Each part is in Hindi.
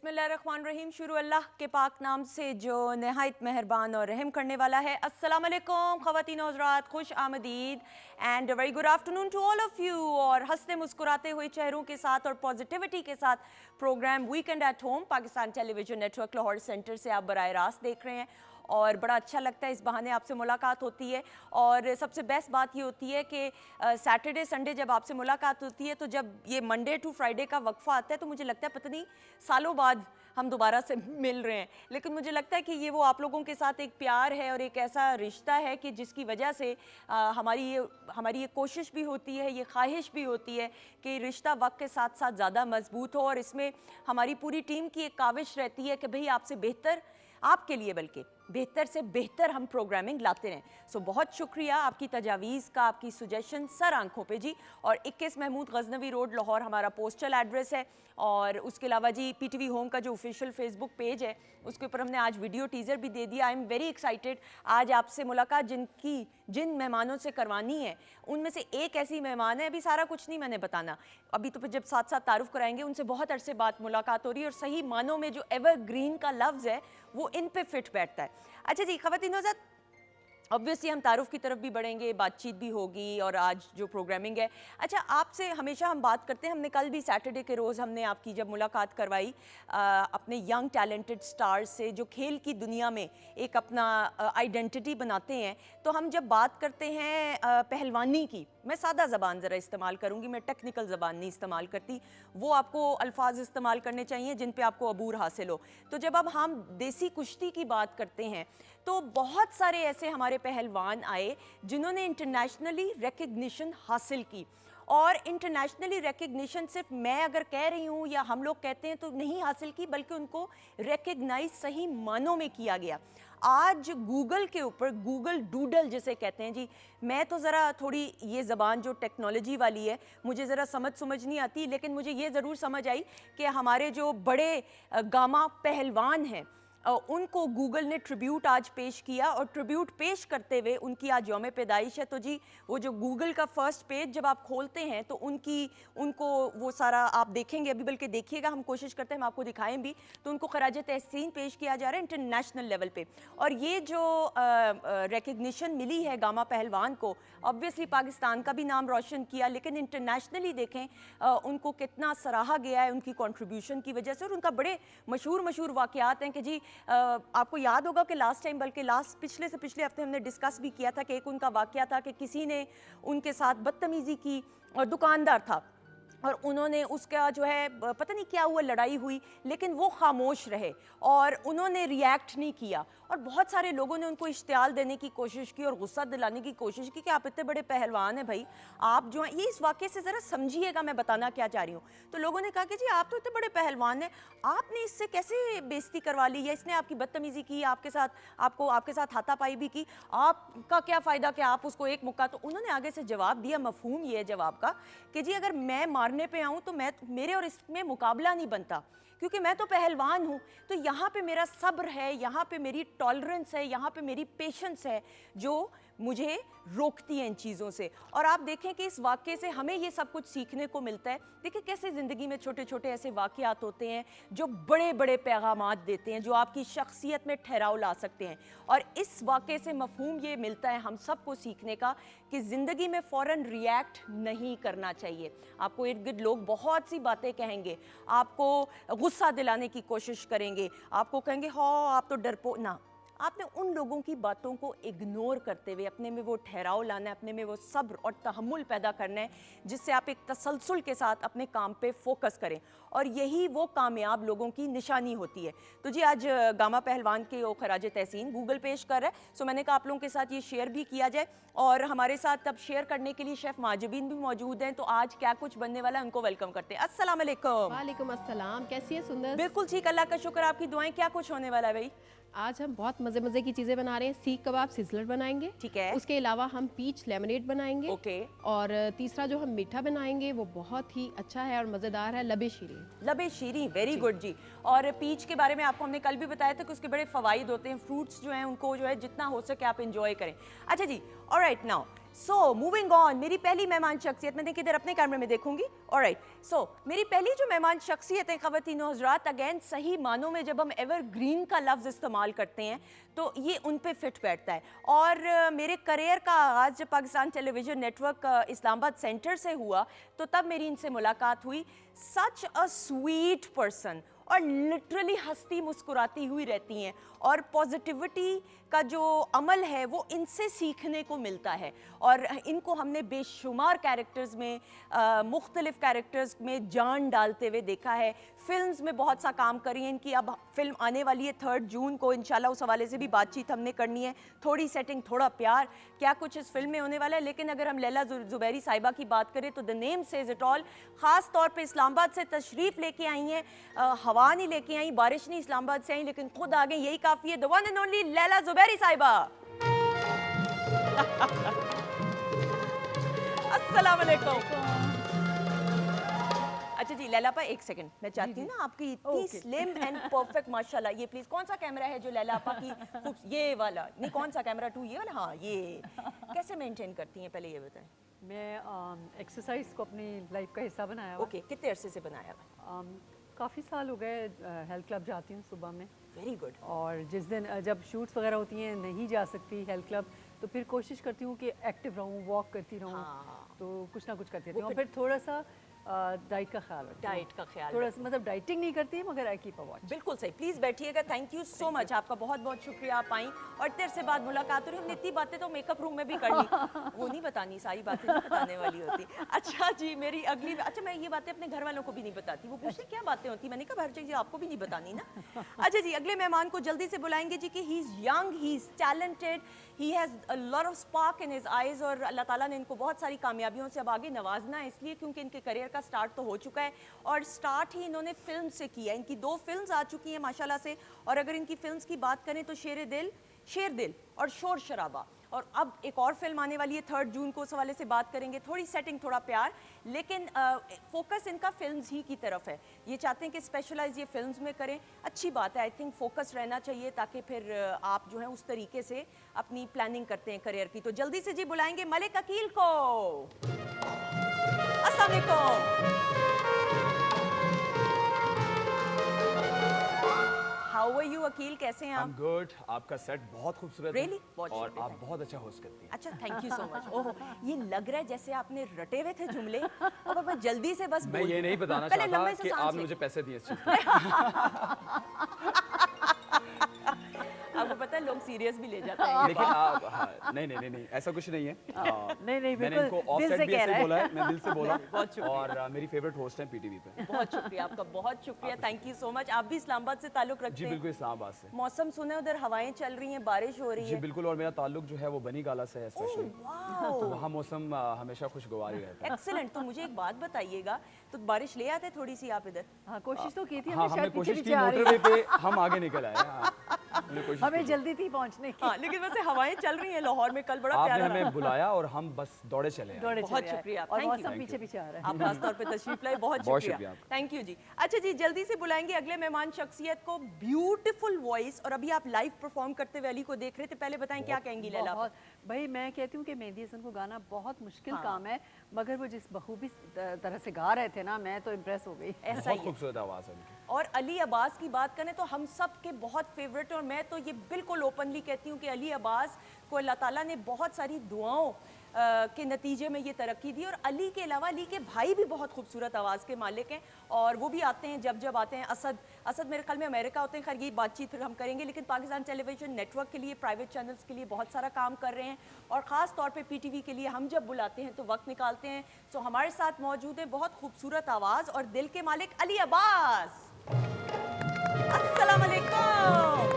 बिस्मिल्लाहिर्रहमानिर्रहीम। शुरू अल्लाह के पाक नाम से जो नहायत मेहरबान और रहम करने वाला है। अस्सलाम वालेकुम ख़वातीन और हज़रात, खुश आमदीद and very good afternoon to all of you. और हंसते मुस्कुराते हुए चेहरों के साथ और पॉजिटिविटी के साथ program weekend at home Pakistan television network Lahore centre से आप बराह रास्त देख रहे हैं और बड़ा अच्छा लगता है। इस बहाने आपसे मुलाकात होती है और सबसे बेस्ट बात ये होती है कि सैटरडे संडे जब आपसे मुलाकात होती है तो जब ये मंडे टू फ्राइडे का वक्फा आता है तो मुझे लगता है पता नहीं सालों बाद हम दोबारा से मिल रहे हैं, लेकिन मुझे लगता है कि ये वो आप लोगों के साथ एक प्यार है और एक ऐसा रिश्ता है कि जिसकी वजह से हमारी ये कोशिश भी होती है, ये ख्वाहिश भी होती है कि रिश्ता वक्त के साथ साथ ज़्यादा मजबूत हो। और इसमें हमारी पूरी टीम की एक काविश रहती है कि भाई आपसे बेहतर, आपके लिए बल्कि बेहतर से बेहतर हम प्रोग्रामिंग लाते रहें। सो बहुत शुक्रिया आपकी तजावीज़ का, आपकी सुजेशन सर आंखों पे जी। और 21 महमूद गजनवी रोड लाहौर हमारा पोस्टल एड्रेस है। और उसके अलावा जी पीटीवी होम का जो ऑफिशियल फेसबुक पेज है उसके ऊपर हमने आज वीडियो टीज़र भी दे दिया। आई एम वेरी एक्साइटेड आज आपसे मुलाकात जिन मेहमानों से करवानी है उनमें से एक ऐसी मेहमान है, अभी सारा कुछ नहीं मैंने बताना, अभी तो जब साथ साथ तारुफ कराएंगे, उनसे बहुत अरसे बाद मुलाकात हो रही है और सही मानों में जो एवरग्रीन का लफ्ज़ है वो इन पे फिट बैठता है। अच्छा जी ख़वातीन हज़रात, ऑब्वियसली हम तारुफ की तरफ भी बढ़ेंगे, बातचीत भी होगी और आज जो प्रोग्रामिंग है। अच्छा, आपसे हमेशा हम बात करते हैं, हमने कल भी सैटरडे के रोज़ हमने आपकी जब मुलाकात करवाई अपने यंग टैलेंटेड स्टार्स से जो खेल की दुनिया में एक अपना आइडेंटिटी बनाते हैं, तो हम जब बात करते हैं पहलवानी की, मैं सादा ज़बान ज़रा इस्तेमाल करूँगी, मैं टेक्निकल ज़बान नहीं इस्तेमाल करती, वो आपको अल्फाज इस्तेमाल करने चाहिए जिन पे आपको अबूर हासिल हो। तो जब अब हम देसी कुश्ती की बात करते हैं तो बहुत सारे ऐसे हमारे पहलवान आए जिन्होंने इंटरनेशनली रिकग्निशन हासिल की। और इंटरनेशनली रिकग्निशन सिर्फ मैं अगर कह रही हूँ या हम लोग कहते हैं तो नहीं हासिल की, बल्कि उनको रिकग्नाइज सही मानों में किया गया। आज गूगल के ऊपर गूगल डूडल जिसे कहते हैं जी, मैं तो ज़रा थोड़ी ये ज़बान जो टेक्नोलॉजी वाली है मुझे ज़रा समझ नहीं आती, लेकिन मुझे ये ज़रूर समझ आई कि हमारे जो बड़े गामा पहलवान हैं उनको गूगल ने ट्रिब्यूट आज पेश किया। और ट्रिब्यूट पेश करते हुए उनकी आज यौम पैदाइश है, तो जी वो जो गूगल का फर्स्ट पेज जब आप खोलते हैं तो उनको वो सारा आप देखेंगे, अभी बल्कि देखिएगा, हम कोशिश करते हैं हम आपको दिखाएं भी, तो उनको खराज तहसीन पेश किया जा रहा है इंटरनेशनल लेवल पे। और ये जो रिकग्निशन मिली है गामा पहलवान को, ऑब्वियसली पाकिस्तान का भी नाम रोशन किया, लेकिन इंटरनेशनली देखें उनको कितना सराहा गया है उनकी कॉन्ट्रीब्यूशन की वजह से। और उनका बड़े मशहूर वाक़यात हैं कि जी आपको याद होगा कि लास्ट टाइम, बल्कि पिछले से पिछले हफ्ते हमने डिस्कस भी किया था कि एक उनका वाक़या था कि किसी ने उनके साथ बदतमीज़ी की और दुकानदार था और उन्होंने उसका जो है पता नहीं क्या हुआ, लड़ाई हुई, लेकिन वो खामोश रहे और उन्होंने रिएक्ट नहीं किया। और बहुत सारे लोगों ने उनको इश्तियाल देने की कोशिश की और गुस्सा दिलाने की कोशिश की कि आप इतने बड़े पहलवान हैं भाई, आप जो हैं, ये इस वाक़े से ज़रा समझिएगा मैं बताना क्या चाह रही हूँ। तो लोगों ने कहा कि जी आप तो इतने बड़े पहलवान हैं, आपने इससे कैसे बेइज्जती करवा ली, या इसने आपकी बदतमीज़ी की, आपके साथ हाथापाई भी की, आपका क्या फ़ायदा कि आप उसको एक मुक्का। तो उन्होंने आगे से जवाब दिया, मफहूम ये है जवाब का कि जी अगर मैं मारने पे आऊँ तो मेरे और इसमें मुकाबला नहीं बनता, क्योंकि मैं तो पहलवान हूँ। तो यहाँ पे मेरा सब्र है, यहाँ पे मेरी टॉलरेंस है, यहाँ पे मेरी पेशेंस है जो मुझे रोकती है इन चीज़ों से। और आप देखें कि इस वाक़े से हमें ये सब कुछ सीखने को मिलता है। देखिए कैसे ज़िंदगी में छोटे छोटे ऐसे वाक़यात होते हैं जो बड़े बड़े पैगामात देते हैं, जो आपकी शख्सियत में ठहराव ला सकते हैं। और इस वाक़े से मफ़हूम ये मिलता है हम सबको सीखने का कि ज़िंदगी में फ़ौरन रिएक्ट नहीं करना चाहिए। आपको इर्द गिर्द लोग बहुत सी बातें कहेंगे, आपको गुस्सा दिलाने की कोशिश करेंगे, आपको कहेंगे हाँ आप तो डरपोक ना। आपने उन लोगों की बातों को इग्नोर करते हुए अपने में वो ठहराव लाना है, अपने में वो सब्र और तहम्मुल पैदा करना है, जिससे आप एक तसलसल के साथ अपने काम पे फोकस करें। और यही वो कामयाब लोगों की निशानी होती है। तो जी आज गामा पहलवान के वो खराज तहसीन गूगल पेश कर रहा है, सो मैंने कहा आप लोगों के साथ ये शेयर भी किया जाए। और हमारे साथ अब शेयर करने के लिए शेफ़ माजिबीन भी मौजूद हैं, तो आज क्या कुछ बनने वाला है उनको वेलकम करते हैं। अस्सलाम वालेकुम। वालेकुम अस्सलाम, कैसी है सुंदर? बिल्कुल ठीक, अल्लाह का शुक्र, आपकी दुआएं। क्या कुछ होने वाला है भाई? आज हम बहुत मज़े की चीज़ें बना रहे हैं। सीख कबाब सिजलर बनाएंगे, ठीक है। उसके अलावा हम पीच लेमनेड बनाएंगे, ओके। और तीसरा जो हम मीठा बनाएंगे वो बहुत ही अच्छा है और मज़ेदार है, लबे शीरी। लबे शीरी, वेरी गुड जी। और पीच के बारे में आपको हमने कल भी बताया था कि उसके बड़े फ़वाइद होते हैं। फ्रूट्स जो हैं उनको जो है जितना हो सके आप इंजॉय करें। अच्छा जी, alright, now so moving on, मेरी पहली मेहमान शख्सियत, मैं किधर अपने कैमरे में देखूंगी। ऑलराइट, सो मेरी पहली जो मेहमान शख्सियत है ख़वातीन और हज़रात, अगेन सही मानों में जब हम एवरग्रीन का लफ्ज़ इस्तेमाल करते हैं तो ये उन पे फिट बैठता है। और मेरे करियर का आगाज़ जब Pakistan television network Islamabad centre से हुआ तो तब मेरी इनसे मुलाकात हुई। सच अ स्वीट पर्सन, और लिटरली हंसती मुस्कुराती हुई रहती हैं, और पॉजिटिविटी का जो अमल है वो इनसे सीखने को मिलता है। और इनको हमने बेशुमार कैरेक्टर्स में, मुख्तलिफ कैरेक्टर्स में जान डालते हुए देखा है। फिल्म्स में बहुत सा काम करी है इनकी। अब फिल्म आने वाली है 3 जून को, इंशाल्लाह उस हवाले से भी बातचीत हमने करनी है। थोड़ी सेटिंग, थोड़ा प्यार, क्या कुछ इस फिल्म में होने वाला है। लेकिन अगर हम लैला ज़ुबैरी साहिबा की बात करें तो the name says it all. ख़ास तौर पे इस्लामाबाद से तशरीफ़ लेके आई हैं, हवा नहीं लेके आई, बारिश नहीं, इस्लामाबाद से आई, लेकिन खुद आ गई, यही काफ़ी है। The one and only Laila Zubairi साहिबा। अस्सलाम वालेकुम। अच्छा जी लैला पा, एक सेकंड, मैं चाहती हूँ ना आपकी इतनी स्लिम एंड परफेक्ट, माशाल्लाह। ये प्लीज, कौन सा कैमरा है जो लैला आपा की ये वाला नहीं, कौन सा कैमरा 2 ये वाला? हाँ, ये कैसे मेंटेन करती हैं, पहले ये बताएं। मैं एक्सरसाइज को अपनी लाइफ का हिस्सा बनाया हुआ। ओके, कितने अरसे से बनाया हुआ? काफ़ी साल हो गए। हेल्थ क्लब जाती हूँ सुबह में। Very good. और जिस दिन जब शूट्स वगैरह होती हैं, नहीं जा सकती हेल्थ क्लब, तो फिर कोशिश करती हूँ कि एक्टिव रहूँ, वॉक करती रहूँ। हाँ। तो कुछ ना कुछ करती रहती हूँ। और फिर थोड़ा सा डाइट का ख्याल रखती हूँ। डाइट का ख्याल थोड़ा सा, मतलब डाइटिंग नहीं करती मगर आई कीप अ वॉच। बिल्कुल सही। प्लीज बैठिएगा। थैंक यू सो मच, आपका बहुत बहुत शुक्रिया, आप आई और देर से बाद मुलाकात हो रही। हमने इतनी बातें तो मेकअप रूम में भी कर ली, वो नहीं बतानी, सारी बातें नहीं बताने वाली होती। अच्छा जी, मेरी अगली, अच्छा मैं ये बातें अपने घर वालों को भी नहीं बताती, वो पूछते क्या बातें होती, मैंने कहा हर चीज़ आपको भी नहीं बतानी ना। अच्छा जी, अगले मेहमान को जल्दी से बुलाएंगे जी कि he is young, he is talented, he has a lot of spark in his eyes, और अल्लाह ताला ने इनको बहुत सारी कामयाबियों से अब आगे नवाजना है, इसलिए क्योंकि इनके करियर का स्टार्ट तो हो चुका है, और स्टार्ट ही इन्होंने फिल्म से किया। इनकी 2 फिल्म्स आ चुकी हैं माशाल्लाह से, और अगर इनकी फिल्म्स की बात करें तो शेर दिल और शोर शराबा, और अब एक और फिल्म आने वाली है 3 जून को, उस हवाले से बात करेंगे। थोड़ी सेटिंग, थोड़ा प्यार, लेकिन फोकस इनका फिल्म्स ही की तरफ है। ये चाहते हैं कि स्पेशलाइज ये फिल्म्स में करें, अच्छी बात है। आई थिंक फोकस रहना चाहिए, ताकि फिर आप जो है उस तरीके से अपनी प्लानिंग करते हैं करियर की। तो जल्दी से जी बुलाएंगे मलिक अकील को। अस्सलाम वालेकुम। हाउ आर यू अकील, कैसे हैं I'm आप? good. आपका सेट बहुत खूबसूरत Really? है बहुत और शुक्रिया, आप thank बहुत अच्छा होस्ट करती हैं। अच्छा, थैंक यू सो मच। ओह, ये लग रहा है जैसे आपने रटे हुए थे जुमले, और अब मैं जल्दी से बस मैं बोल ये दूं। नहीं बताना पहले चाहता लंबे से कि सांस आपने लें। मुझे पैसे दिए इस चीज़ के। आपको पता है लोग सीरियस भी ले जाते हैं। लेकिन आप हाँ, नहीं ऐसा कुछ नहीं है। नहीं मैंने बिल्कुल इनको ऑफ दिल सेट से भी कह ऐसे रहा है। बोला है, मैं दिल से बोला। बहुत शुक्रिया। और मेरी फेवरेट होस्ट हैं पीटीवी पे। बहुत शुक्रिया आपका, बहुत शुक्रिया, थैंक यू सो मच। आप भी इस्लामाबाद से ताल्लुक रखते जी हैं? बिल्कुल, इस्लामाबाद से। मौसम सुने, उधर हवाएं चल रही हैं, बारिश हो रही जी है। बिल्कुल, और मेरा ताल्लुक जो है वो बनी गाला से है स्पेशली। वाओ, तो वहाँ मौसम हमेशा खुशगवार ही रहता है। एक्सीलेंट। तो मुझे एक बात बताइएगा, तो बारिश ले आते थोड़ी सी आप इधर? हाँ, कोशिश तो की थी हाँ, हमने, हमने शायद पीछे कोशिश की, पीछे आ रही मोटरवे है। पे हम आगे निकल आए। हाँ, हमने कोशिश हमें की। जल्दी थी पहुंचने की। हाँ, लेकिन वैसे हवाएं चल रही हैं लाहौर में, कल बड़ा आपने प्यारा हमें बुलाया और हम बस दौड़े चले आए। दौड़े बहुत चले आए। शुक्रिया, और thank you. मौसम Thank पीछे you. पीछे आ रहा है। आप खास तौर पे तशरीफ लाए, बहुत बहुत शुक्रिया, शुक्रिया आपका। थैंक यू जी। अच्छा जी, जल्दी से बुलाएंगे अगले मेहमान शख्सियत को। ब्यूटीफुल वॉइस, और अभी आप लाइव परफॉर्म करते हुए अली को देख रहे थे, पहले बताएं क्या कहेंगी लैला? बहुत भाई, मैं कहती हूँ कि मेहंदी हसन को गाना बहुत मुश्किल काम है, मगर वो जिस बखूबी तरह से गा रहे थे ना, मैं तो इम्प्रेस हो गई। ऐसा बहुत ही है। खूबसूरत आवाज़ है उनकी। और अली अब्बास की बात करें तो हम सब के बहुत फेवरेट, और मैं तो ये बिल्कुल ओपनली कहती हूँ कि अली अब्बास को अल्लाह ताला ने बहुत सारी दुआओं के नतीजे में ये तरक्की दी। और अली के अलावा अली के भाई भी बहुत खूबसूरत आवाज़ के मालिक हैं, और वो भी आते हैं जब आते हैं। असद मेरे ख्याल में अमेरिका होते हैं, खैर ये बातचीत फिर हम करेंगे। लेकिन पाकिस्तान टेलीविजन नेटवर्क के लिए, प्राइवेट चैनल्स के लिए बहुत सारा काम कर रहे हैं, और ख़ास तौर पे पीटीवी के लिए हम जब बुलाते हैं तो वक्त निकालते हैं। सो हमारे साथ मौजूद है बहुत खूबसूरत आवाज़ और दिल के मालिक अली अब्बास। अस्सलाम वालेकुम।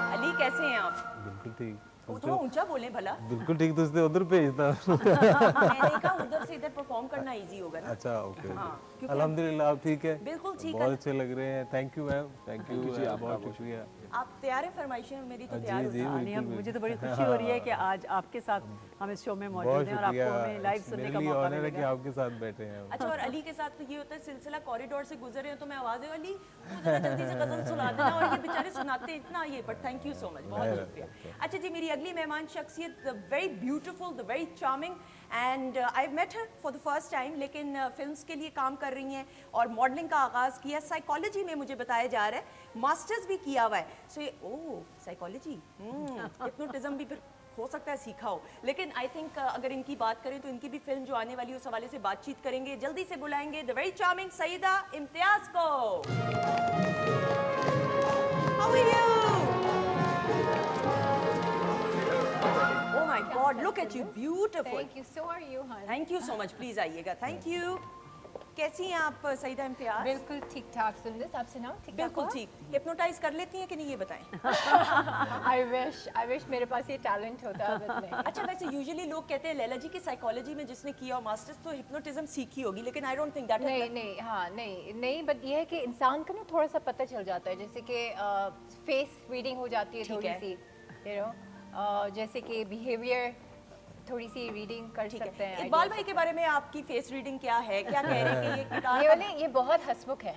अली, कैसे हैं आप? बिल्कुल ठीक, वो थोड़ा ऊंचा बोलें भला। बिल्कुल ठीक, तो इसलिए उधर भेजता। मैंने कहा उधर से इधर परफॉर्म करना इजी होगा ना। अच्छा ओके हाँ, क्योंकि अल्हम्दुलिल्लाह आप ठीक है, बिल्कुल ठीक बहुत है। अच्छे लग रहे हैं। Thank you ma'am, thank you, बहुत शुक्रिया। आप तैयार हैं? फरमाइशें मेरी तो तैयार जी जी होती हैं। नहीं, बिल्कुल मुझे तो बड़ी खुशी हो रही है कि आज आपके साथ हम इस शो में बहुत मौजूद हैं और शुक्रिया, आपको हमें लाइव सुनने मेरे का लिए मौका ऑनर है कि मिलेगा। आपके साथ बैठे हैं हम। अच्छा, और अली के साथ तो ये होता है, सिलसिला कॉरिडोर से गुजर रहे हैं तो मैं आवाज़ है अली तू जरा जल्दी से गजल सुना देना, और ये बेचारे सुनाते हैं इतना ये, but thank you so much, बहुत शुक्रिया। अच्छा जी, मेरी अगली मेहमान शख्सियत the very beautiful, the very charming, and I met her for the first time, लेकिन फिल्म्स के लिए काम कर रही हैं और मॉडलिंग का आगाज़ किया। साइकोलॉजी में मुझे बताया जा रहा है मास्टर्स भी किया हुआ है। सो ये ओह साइकोलॉजी, हिप्नोटिज्म भी फिर हो सकता है सीखा हो, लेकिन आई थिंक अगर इनकी बात करें तो इनकी भी फिल्म जो आने वाली है उस हवाले से बातचीत करेंगे। जल्दी से बुलाएंगे the very charming Saeeda Imtiaz को। How are you? Oh my God, look at you, beautiful. Thank you. So are you, hon? Thank you so much. Please आइएगा. Thank you. कैसी हैं आप सईदा इम्तियाज? बिल्कुल ठीक ठाक। सुंदर, आप सुनाओ, ठीक ठाक बिल्कुल हो? ठीक। हिप्नोटाइज कर लेती हैं कि नहीं ये बताएं? I wish मेरे पास ये टैलेंट होता, but नहीं। अच्छा, वैसे यूजुअली लोग कहते हैं लैला जी की साइकोलॉजी में जिसने किया मास्टर्स तो हिप्नोटिज्म सीखी होगी, लेकिन आई डोंट थिंक दैट नहीं नहीं, हाँ नहीं, बट ये है कि इंसान को ना थोड़ा सा पता चल जाता है, जैसे कि फेस रीडिंग हो जाती है ठीक थोड़ी है। सी, you know, जैसे कि बिहेवियर थोड़ी सी रीडिंग कर ठीक सकते है। हैं। इकबाल भाई के बारे में आपकी फेस रीडिंग क्या है? क्या कह रहे हैं कि ये किताब ये वाले ये बहुत हंसमुख है,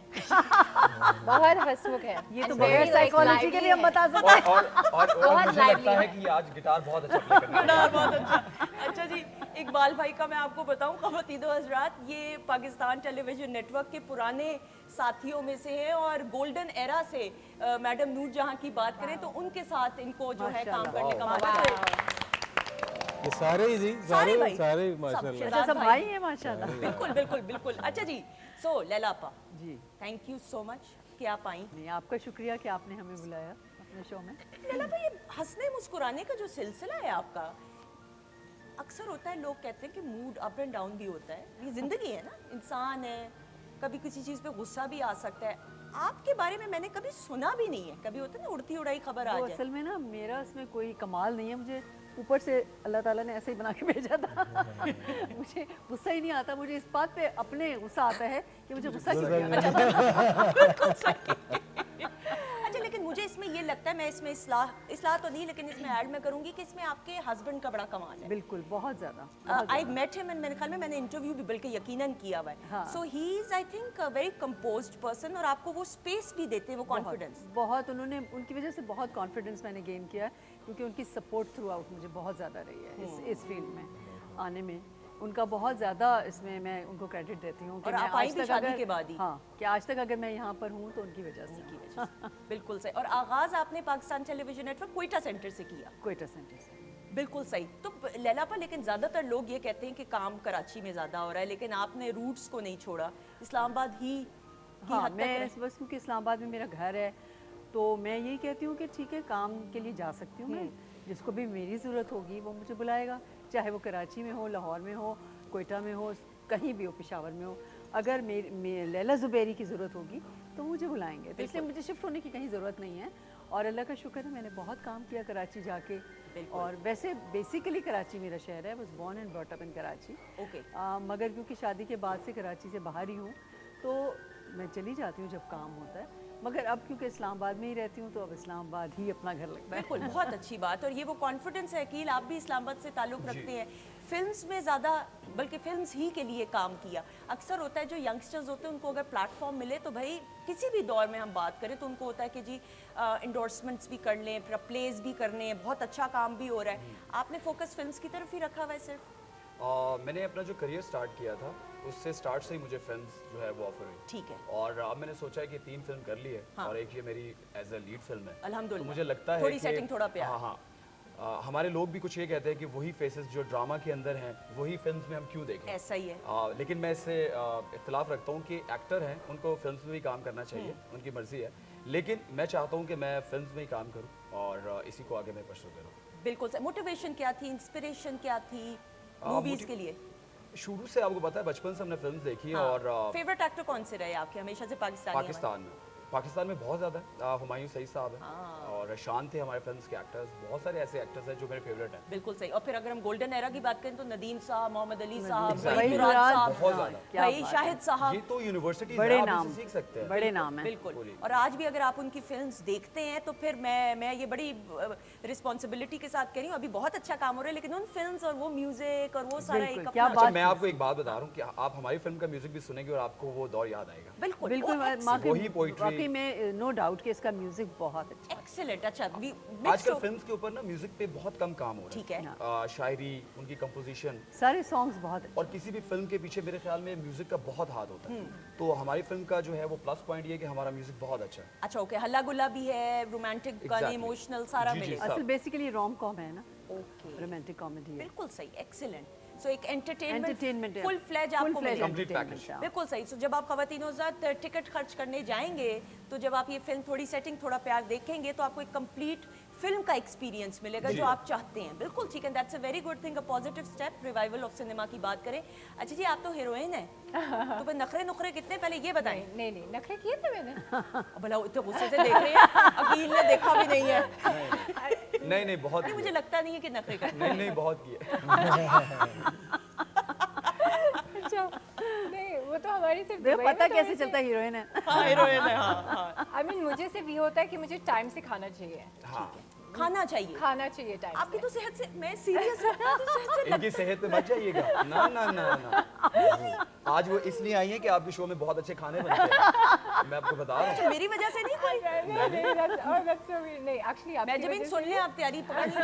बहुत हंसमुख है। ये तो And बगैर very, like, साइकोलॉजी के भी हम lively बता है। सकते हैं। और बहुत मुझे lively लगता है है। कि आज गिटार बहुत अच्छा प्ले करने वाला है। बहुत अच्छा। अच्छा जी, इकबाल भाई का मैं आपको बताऊं, ख़वातीन व हज़रात, ये पाकिस्तान टेलीविज़न नेटवर्क के पुराने साथियों में से हैं और गोल्डन एरा से मैडम नूर जहां की बात करें तो उनके साथ इनको जो है काम करने का मौका मिला। ये सारे ही जी, सारे भाई, सारे सब माशाल्लाह। अच्छा, सब भाई हैं माशाल्लाह। बिल्कुल बिल्कुल बिल्कुल। अच्छा जी, सो लैला आपा, जी थैंक यू सो मच कि आप आई। नहीं, आपका शुक्रिया कि आपने हमें बुलाया अपने शो में। लैला भाई, ये हंसने मुस्कुराने का जो सिलसिला है आपका, अक्सर होता है लोग कहते हैं कि मूड अप एंड डाउन भी होता है, ये जिंदगी है ना, इंसान है, कभी किसी चीज़ पे गुस्सा भी आ सकता है। आपके बारे में मैंने कभी सुना भी नहीं है, कभी होता है ना उड़ती उड़ाई खबर आ तो जाए। असल में ना मेरा इसमें कोई कमाल नहीं है, मुझे ऊपर से अल्लाह ताला ने ऐसे ही बना के भेजा था। मुझे गुस्सा ही नहीं आता, मुझे इस बात पे अपने गुस्सा आता है कि मुझे गुस्सा क्यों नहीं आता। बिल्कुल सही। अच्छा, लेकिन मुझे इसमें ये लगता है, मैं इसमें इस्लाह तो नहीं, लेकिन इसमें ऐड मैं करूंगी कि इसमें आपके हस्बैंड का बड़ा कमाल है। बिल्कुल, बहुत ज़्यादा। आई मेट हिम एंड मेरे ख्याल में मैंने इंटरव्यू भी बल्कि यकीनन किया हुआ है। हाँ। So he is I think a very composed person, और आपको वो स्पेस भी देते हैं, वो कॉन्फिडेंस। बहुत उन्होंने, उनकी वजह से बहुत कॉन्फिडेंस मैंने गेन किया है, क्योंकि उनकी सपोर्ट थ्रू आउट मुझे बहुत ज़्यादा रही है इस फील्ड में आने में। उनका बहुत ज़्यादा इसमें मैं उनको क्रेडिट देती हूँ कि और मैं आप आई आज भी तक शादी अगर के बाद ही। हाँ, कि आज तक अगर मैं यहाँ पर हूँ तो उनकी वजह से की वजह से। बिल्कुल सही। और आगाज आपने Pakistan television network Quetta centre से किया। क्वेटा सेंटर से। बिल्कुल सही। तो लैला पर, लेकिन ज़्यादातर लोग ये कहते हैं कि काम कराची में ज़्यादा हो रहा है, लेकिन आपने रूट्स को नहीं छोड़ा, इस्लामाबाद ही की हाँ, हद तक मैं रहे। बस क्योंकि इस्लामाबाद में मेरा घर है तो मैं यही कहती हूँ कि ठीक है, काम के लिए जा सकती हूँ मैं, जिसको भी मेरी ज़रूरत होगी वो मुझे बुलाएगा, चाहे वो कराची में हो, लाहौर में हो, कोयटा में हो, कहीं भी हो, पेशावर में हो। अगर लैला ज़ुबैरी की ज़रूरत होगी तो मुझे बुलाएंगे, तो इसलिए मुझे शिफ्ट होने की कहीं ज़रूरत नहीं है। और अल्लाह का शुक्र है, मैंने बहुत काम किया कराची जाके, और वैसे बेसिकली कराची मेरा शहर है, बस born and brought up in Karachi. Okay. मगर क्योंकि शादी के बाद से कराची से बाहर ही हूँ तो मैं चली जाती हूँ जब काम होता है, मगर अब क्योंकि इस्लामाबाद में ही रहती हूँ तो अब इस्लामाबाद ही अपना घर लगता है। बिल्कुल, बहुत अच्छी बात। और ये वो कॉन्फिडेंस है कि आप भी इस्लामाबाद से ताल्लुक़ रखते हैं, फिल्म्स में ज़्यादा, बल्कि फिल्म्स ही के लिए काम किया। अक्सर होता है जो यंगस्टर्स होते हैं उनको अगर प्लेटफॉर्म मिले तो भाई किसी भी दौर में हम बात करें तो उनको होता है कि जी इंडोर्समेंट्स भी कर लें, फिर प्लेज भी करने हैं, बहुत अच्छा काम भी हो रहा है। आपने फोकस फिल्म्स की तरफ ही रखा हुआ है सिर्फ? मैंने अपना जो करियर स्टार्ट किया था उससे स्टार्ट से ही मुझे फिल्म्स जो है वो ऑफर हुई। ठीक है। और अब मैंने सोचा है कि 3 फिल्म कर ली है, हाँ। और एक ये मेरी एज अ लीड फिल्म है। अल्हम्दुलिल्लाह। तो मुझे लगता है थोड़ी कि सेटिंग थोड़ा प्यार। हाँ हाँ, हमारे लोग भी कुछ ये कहते हैं कि वही फेसेस जो ड्रामा के अंदर हैं वही फिल्म्स में हम क्यों देखें। ऐसा ही है। लेकिन मैं इससे इख्तलाफ रखता हूँ कि एक्टर हैं, उनको फिल्म्स में भी काम करना चाहिए, उनकी मर्जी है, लेकिन मैं चाहता हूँ कि मैं फिल्म्स में ही काम करूँ और इसी को आगे मैं परस्यू करूँ। बिल्कुल। मोटिवेशन क्या थी, इंस्पिरेशन क्या थी मूवीज के लिए? शुरू से आपको पता है, बचपन से हमने फिल्म्स देखी है। हाँ। और फेवरेट एक्टर कौन से रहे आपके हमेशा से? पाकिस्तान पाकिस्तान में पाकिस्तान में बहुत ज़्यादा है। हुमायूं सईद साहब हैं और शान थे हमारे फिल्म के एक्टर्स। बहुत सारे ऐसे एक्टर्स हैं जो मेरे फेवरेट हैं। बिल्कुल सही। और फिर अगर हम गोल्डन एरा की बात करें तो नदीम साहब, मोहम्मद अली साहब, Exactly. वहीद मुराद मुराद, साहब, बहुत ज़्यादा। क्या भाई बात शाहिद साहब, ये तो यूनिवर्सिटी बड़े आप नाम, इनसे सीख सकते हैं। बड़े नाम है। बिल्कुल। और आज भी अगर आप उनकी फिल्म्स देखते हैं तो फिर मैं ये बड़ी रिस्पॉन्सिबिलिटी के साथ कह रही हूँ, अभी बहुत अच्छा काम हो रहा है, लेकिन उन फिल्म्स और वो म्यूजिक और वो सारा बिल्कुल, एक क्या अपना अच्छा बात मैं आपको एक बात बता रहा हूँ कि आप हमारी फिल्म का म्यूजिक भी सुनेंगे और आपको वो दौर याद आएगा। बिल्कुल बिल्कुल वही poetry। वाकई में नो डाउट कि इसका म्यूजिक बहुत अच्छा है। एक्सीलेंट। अच्छा आजकल फिल्म्स के ऊपर ना म्यूजिक पे बहुत कम काम हो रहा ठीक है। शायरी, उनकी कंपोजिशन सारे सॉन्ग्स बहुत अच्छे और किसी भी फिल्म के पीछे मेरे ख्याल में म्यूजिक का बहुत हाथ होता है। तो हमारी फिल्म का जो है वो प्लस पॉइंट ये है कि हमारा म्यूजिक बहुत अच्छा है। अच्छा ओके, हल्ला गुल्ला भी है, रोमांटिक गाने, Exactly. इमोशनल सारा जी, जी, मिलेगा। सब। असल बेसिकली रोम कॉम है ना, ओके, रोमांटिक कॉमेडी है। बिल्कुल सही, एक्सीलेंट। सो एक Entertainment एंटरटेनमेंट है। फुल फ्लेज आपको Full-fledged मिलेगा। Complete entertainment package। है। बिल्कुल सही। सो जब आप खवातीनों साथ टिकट खर्च करने जाएंगे तो जब आप ये फिल्म थोड़ी सेटिंग थोड़ा प्यार देखेंगे तो आपको एक कंप्लीट फिल्म का एक्सपीरियंस मिलेगा जो आप चाहते हैं। बिल्कुल ठीक है, that's a very good thing, a positive step. Revival of cinema की बात करें। अच्छा जी, आप तो हीरोइन हैं, तो फिर नखरे नुखरे कितने पहले ये बताएं। नहीं नहीं नखरे किए थे मैंने। भला इतने गुस्से से देख रहे हैं, अकील ने देखा भी नहीं है। नहीं बहुत नहीं, मुझे किए। लगता नहीं है कि नखरे करते नहीं बहुत किए। अच्छा नहीं वो तो हमारी सिर्फ देखो दुबई में पता तो कैसे ऐसे- चलता है हीरोइन है। हाँ हीरोइन है, हाँ। I mean मुझे सिर्फ ये होता है कि मुझे टाइम से खाना चाहिए, हाँ खाना चाहिए खाना चाहिए टाइम आपकी से। तो सेहत से, मैं सीरियस हूँ, तो सेहत से इनकी सेहत पे मत जाइएगा। ना ना ना ना आज वो इसलिए आई है कि आपके शो में बहुत अच्छे खाने बनते हैं। मैं आपको बता रहा हूँ। मेरी वजह से नहीं कोई। नहीं that's so weird. नहीं एक्चुअली मैं जब इन सुन लें आप तैयारी पकड़ लें।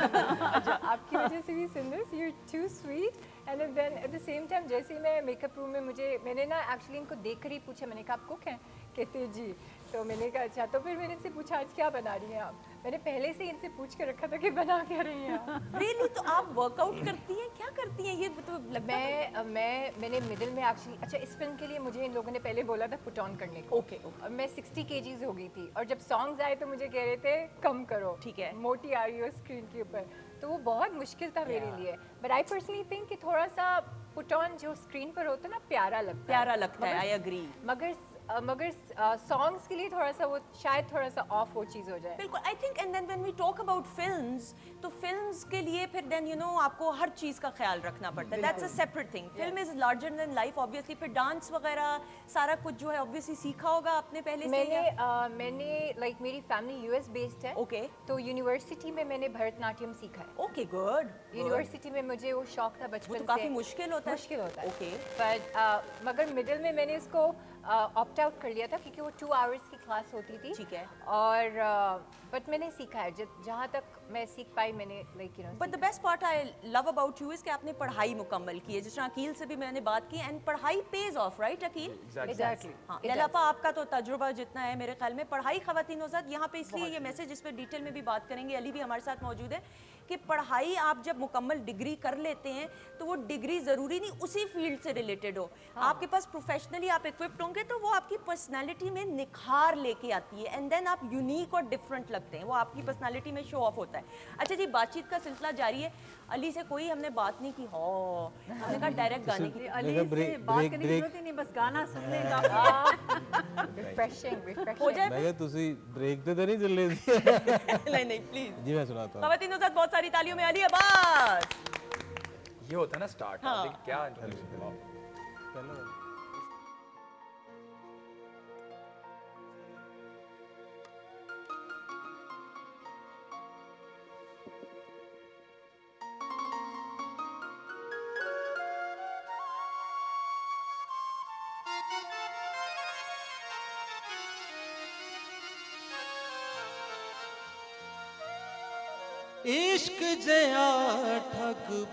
आपकी वजह से भी सुंदर, you too sweet and then at the same time जैसे ही मैं मेकअप रूम में मैंने ना एक्चुअली इनको देख कर ही पूछा, मैंने कहा आप कुक हैं? कहते जी। तो मैंने कहा अच्छा, तो फिर मैंने इनसे पूछा आज क्या बना रही हैं आप? मैंने पहले से इनसे पूछ के रखा था कि बना क्या रही हैं आप। रियली? तो आप वर्कआउट करती हैं, क्या करती हैं ये तो लगता है। मैंने मिडिल में एक्चुअली अच्छा इस फिल्म के लिए मुझे इन लोगों ने पहले बोला था पुट ऑन करने को। ओके और मैं 60 kgs हो गई थी और जब सॉन्ग्स आए तो मुझे कह रहे थे कम करो, ठीक है। मोटी आ रही हो स्क्रीन के ऊपर, तो वो बहुत मुश्किल था मेरे लिए। बट आई पर्सनली थिंक कि थोड़ा सा पुट ऑन जो स्क्रीन पर होता है ना प्यारा लगता है। I agree. मगर सॉन्ग्स के लिए थोड़ा सा वो शायद थोड़ा सा ऑफ वो चीज़ हो जाए। बिल्कुल, I think and then when we talk about films, तो फिल्म्स के लिए फिर देन यू नो आपको हर चीज़ का ख्याल रखना पड़ता है। That's a separate thing. Film is larger than life obviously. फिर डांस वगैरह सारा कुछ जो है ऑब्वियसली सीखा होगा आपने पहले से या? मैंने लाइक मेरी फैमिली यूएस बेस्ड है। ओके तो यूनिवर्सिटी में मैंने भरतनाट्यम सीखा है। Okay good. यूनिवर्सिटी में मुझे वो शौक था बचपन वो से। तो काफी मुश्किल होता है। मुश्किल होता है। ओके बट मगर मिडिल में मैंने इसको ऑप्ट आउट कर लिया था क्योंकि वो 2 आवर्स की क्लास होती थी। ठीक है। और बट मैंने सीखा है जहाँ तक मैं सीख पाई मैंने like you know. But the best part I love about you is कि आपने पढ़ाई मुकम्मल की है। जिस तरह अकील से भी मैंने बात की, एंड पढ़ाई pays off, right Aqeel? Exactly हाँ, लैलापा आपका तो तजुर्बा जितना है मेरे ख्याल में पढ़ाई खवातीनों साथ यहाँ पे, इसलिए ये मैसेज इस पर डिटेल में भी बात करेंगे, अली भी हमारे साथ मौजूद है, कि पढ़ाई आप जब मुकम्मल डिग्री कर लेते हैं तो वो डिग्री ज़रूरी नहीं उसी फील्ड से रिलेटेड हो। आपके पास प्रोफेशनली आप इक्विप्ड होंगे तो वो आपकी पर्सनालिटी में निखार लेके आती है, एंड देन आप यूनिक और डिफरेंट लगते हैं, वो आपकी पर्सनालिटी में शो ऑफ होता है। अच्छा जी, बातचीत का सिलसिला जारी है। अली से कोई हमने बात नहीं की, हो हमने कहा डायरेक्ट गाने की। अली से बात करने की जरूरत ही नहीं, बस गाना सुनने का। रिफ्रेशिंग हो जाए मैं क्या तुसी ब्रेक ते तो नहीं चल रही थी? नहीं नहीं प्लीज। जी मैं सुनाता हूँ। खवातीनों साथ बहुत सारी तालियों में अली अब्बास। ये होता है ना स्टार्ट। हाँ। देखिए क्या introduction है। पहला वाला। इश्क जया ठगबाज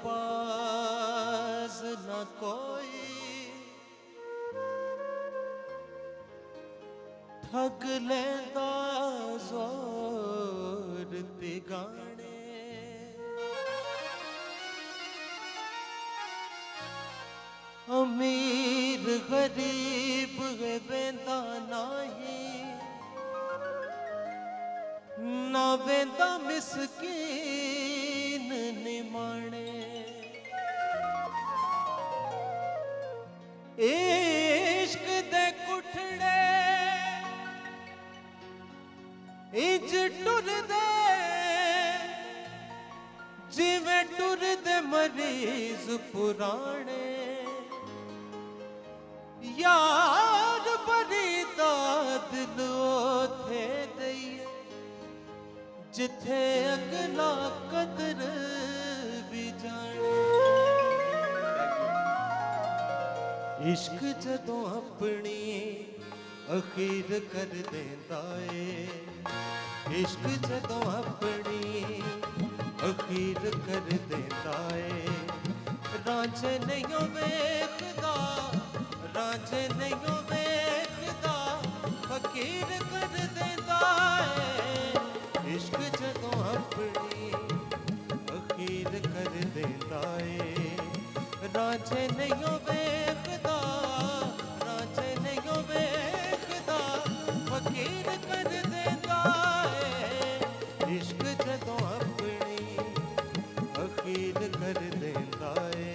न कोई, ठग लेंदा जोर ते गाने, अमीर गरीब है वेंदा नाही, ना वेंदा मिसकीन निमाणे, इश्क दे कुठड़े इंज टुरदे जिवें टुरदे मरीज पुराने यार फरीदा दिल ओथे दईए जिथे अगला कदर भी जाने इश्क जदों अपनी अखीर कर देंदा ए इश्क जदों अपनी अखीर कर देंदा ए रांझे नहीं वेखदा रांझे नहीं वेखदा फकीर कर देंदा ए इश्क जदों अपनी अखीर कर देंदा ए रांझे नहीं वेखदा रांझे नहीं वेखदा फकीर कर देंदा ए इश्क जदों अपनी अखीर कर देंदा ए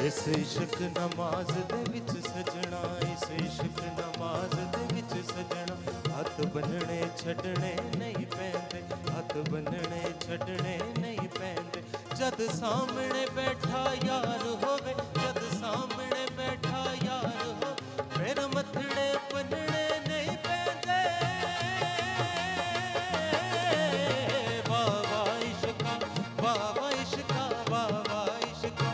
इस इश्क नमाज दे विच सजना इस इश्क नमाज दे विच सजना हथ बनने छड़ने नहीं पैंदे हथ बनने छड़ने नहीं पैंदे जद सामने बैठा यार होवे जद सामने बैठा यार हो फिर मथड़े बनने नहीं पैंदे बाबा इश्का बाबा इश्का बाबा इश्का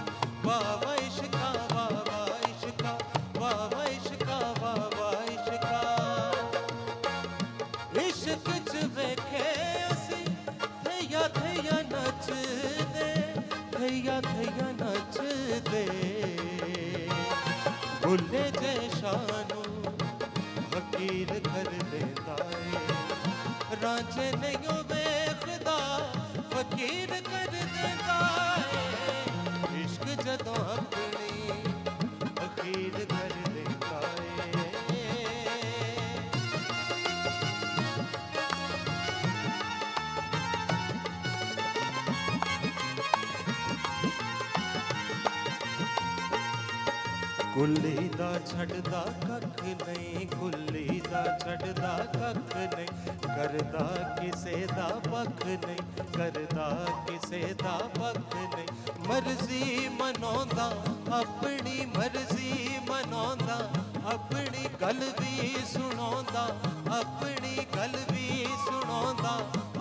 बाबा इश्का बाबा इश्का बाबा इश्का बाबा इश्का इश्क च वेखे असी थैया थैया नचदे थैया थैया नचदे भुल्ले जे शानू फकीर कर देंदा ए रांझे नहीं वेखदा फकीर कर देंदा ए इश्क जदों अपनी अखीर कर देंदा ए कुल्ली दा छड़दा कख नहीं कुल्ली दा छड़दा कख नहीं करदा किसे दा पख नहीं करदा किसे दा पख नहीं मर्जी मनौंदा अपनी मर्जी मनौंदा अपनी गल भी सुनौंदा अपनी गल भी सुनौंदा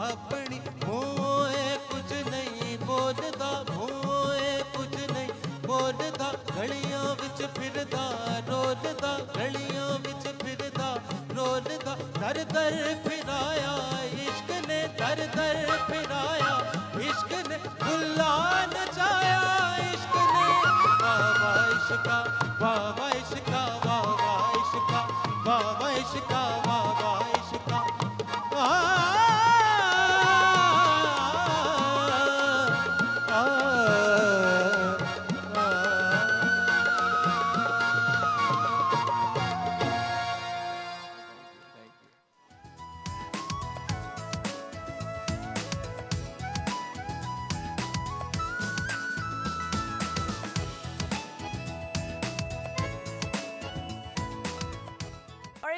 अपनी मोए कुछ नहीं बोलदा मोए कुछ नहीं बोलदा गलियां विच फिरदा रोलदा गलियां विच फिरदा रोलदा दर दर फिराया इश्क ने दर दर फिराया इश्क ने भुल्ला नचाया इश्क ने बाबा इश्का बाबा इश्का बाबा इश्का बाबा इश्का बाबा इश्का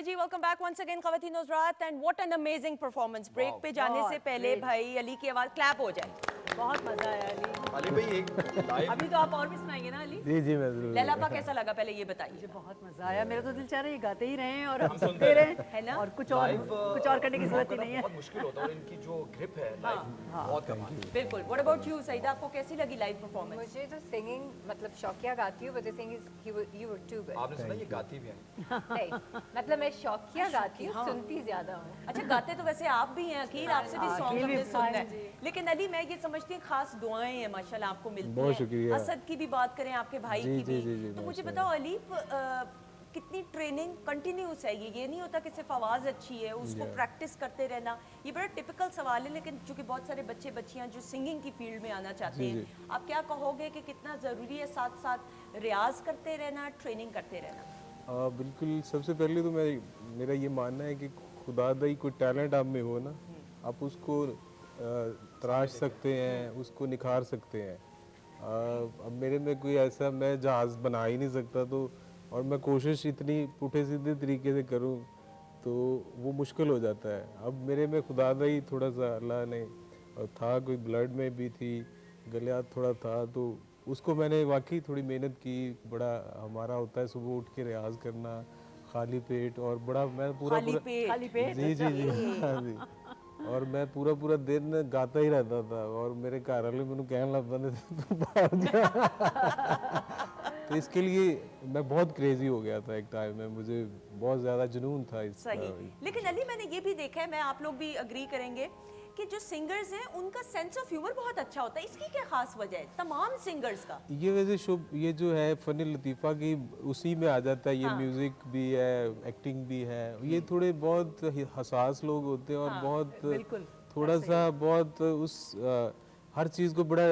जी वेलकम बैक वंस अगेन ख़वातीन हज़रात and what an amazing performance break पे जाने से बहुत पहले great. भाई अली की आवाज़ क्लैप हो जाए बहुत मजा आया अली अली भाई एक लाइव अभी तो आप और भी सुनाएंगे ना अली जी जी मैं जरूर लैला आपका कैसा लगा पहले ये बताइए मुझे बहुत मजा आया मेरा तो दिल चाह रहा है ये गाते ही रहें और हम सुनते रहें है ना? और कुछ और करने की जरूरत ही नहीं है बहुत मुश्किल होता है और इनकी जो ग्रिप है लाइव बहुत कमाल है। बिल्कुल व्हाट अबाउट यू सईदा आपको कैसी लगी लाइव परफॉर्मेंस मुझे तो सिंगिंग मतलब शौकिया गाती हूँ, but the thing is you were too good. आपने सुना ये गाती भी है नहीं, मतलब मैं शौकिया गाती हूँ, सुनती ज्यादा हूँ. अच्छा गाते तो वैसे आप भी हैं अकील आपसे भी सॉन्ग अकील भी, हमने सुनना हाँ है लेकिन अली मैं ये समझती हूँ खास दुआएं हैं माशाल्लाह आपको मिलती बहुत हैं शुक्रिया। असद की भी बात करें आपके भाई जी, की जी, जी, भी जी, तो मुझे माशाल्लाह। बताओ अली कितनी ट्रेनिंग कंटिन्यूस है ये नहीं होता कि सिर्फ आवाज़ अच्छी है उसको प्रैक्टिस करते रहना ये बड़ा टिपिकल सवाल है लेकिन चूंकि बहुत सारे बच्चे बच्चियां जो सिंगिंग की फील्ड में आना चाहते हैं आप क्या कहोगे कि कितना ज़रूरी है साथ साथ रियाज करते रहना ट्रेनिंग करते रहना बिल्कुल सबसे पहले तो मेरा ये मानना है कि खुदा दा ही कोई टैलेंट आप में हो ना आप उसको तराश सकते हैं, उसको निखार सकते हैं। अब मेरे में कोई ऐसा, मैं जहाज़ बना ही नहीं सकता, तो और मैं कोशिश इतनी पुठे सीधे तरीके से करूं तो वो मुश्किल हो जाता है। अब मेरे में खुदा ही थोड़ा सा अल्लाह ने और था, कोई ब्लड में भी थी, गलियात थोड़ा था, तो उसको मैंने वाकई थोड़ी मेहनत की। बड़ा हमारा होता है सुबह उठ के रियाज करना खाली पेट, और बड़ा मैं पूरा खाली पूरा पेट। खाली पेट जी जी जी हाँ जी। और मैं पूरा पूरा दिन गाता ही रहता था, और मेरे घर वाले मैंने कहने लग पैंदे तू बाहर जा। तो इसके लिए मैं बहुत क्रेजी हो गया था एक टाइम में, मुझे बहुत ज़्यादा जुनून था इस सही। लेकिन अली मैंने ये भी देखा है, मैं आप लोग भी अग्री करेंगे कि जो सिंगर्स हैं उनका सेंस ऑफ ह्यूमर बहुत अच्छा होता है। इसकी क्या खास वजह है तमाम सिंगर्स का? ये वैसे शुभ, ये जो है फ़नी लतीफ़ा की उसी में आ जाता है। ये हाँ। म्यूज़िक भी है, एक्टिंग भी है। ये थोड़े बहुत हसास लोग होते हैं, और हाँ, बहुत बिल्कुल, थोड़ा सा बहुत उस हर चीज़ को बड़ा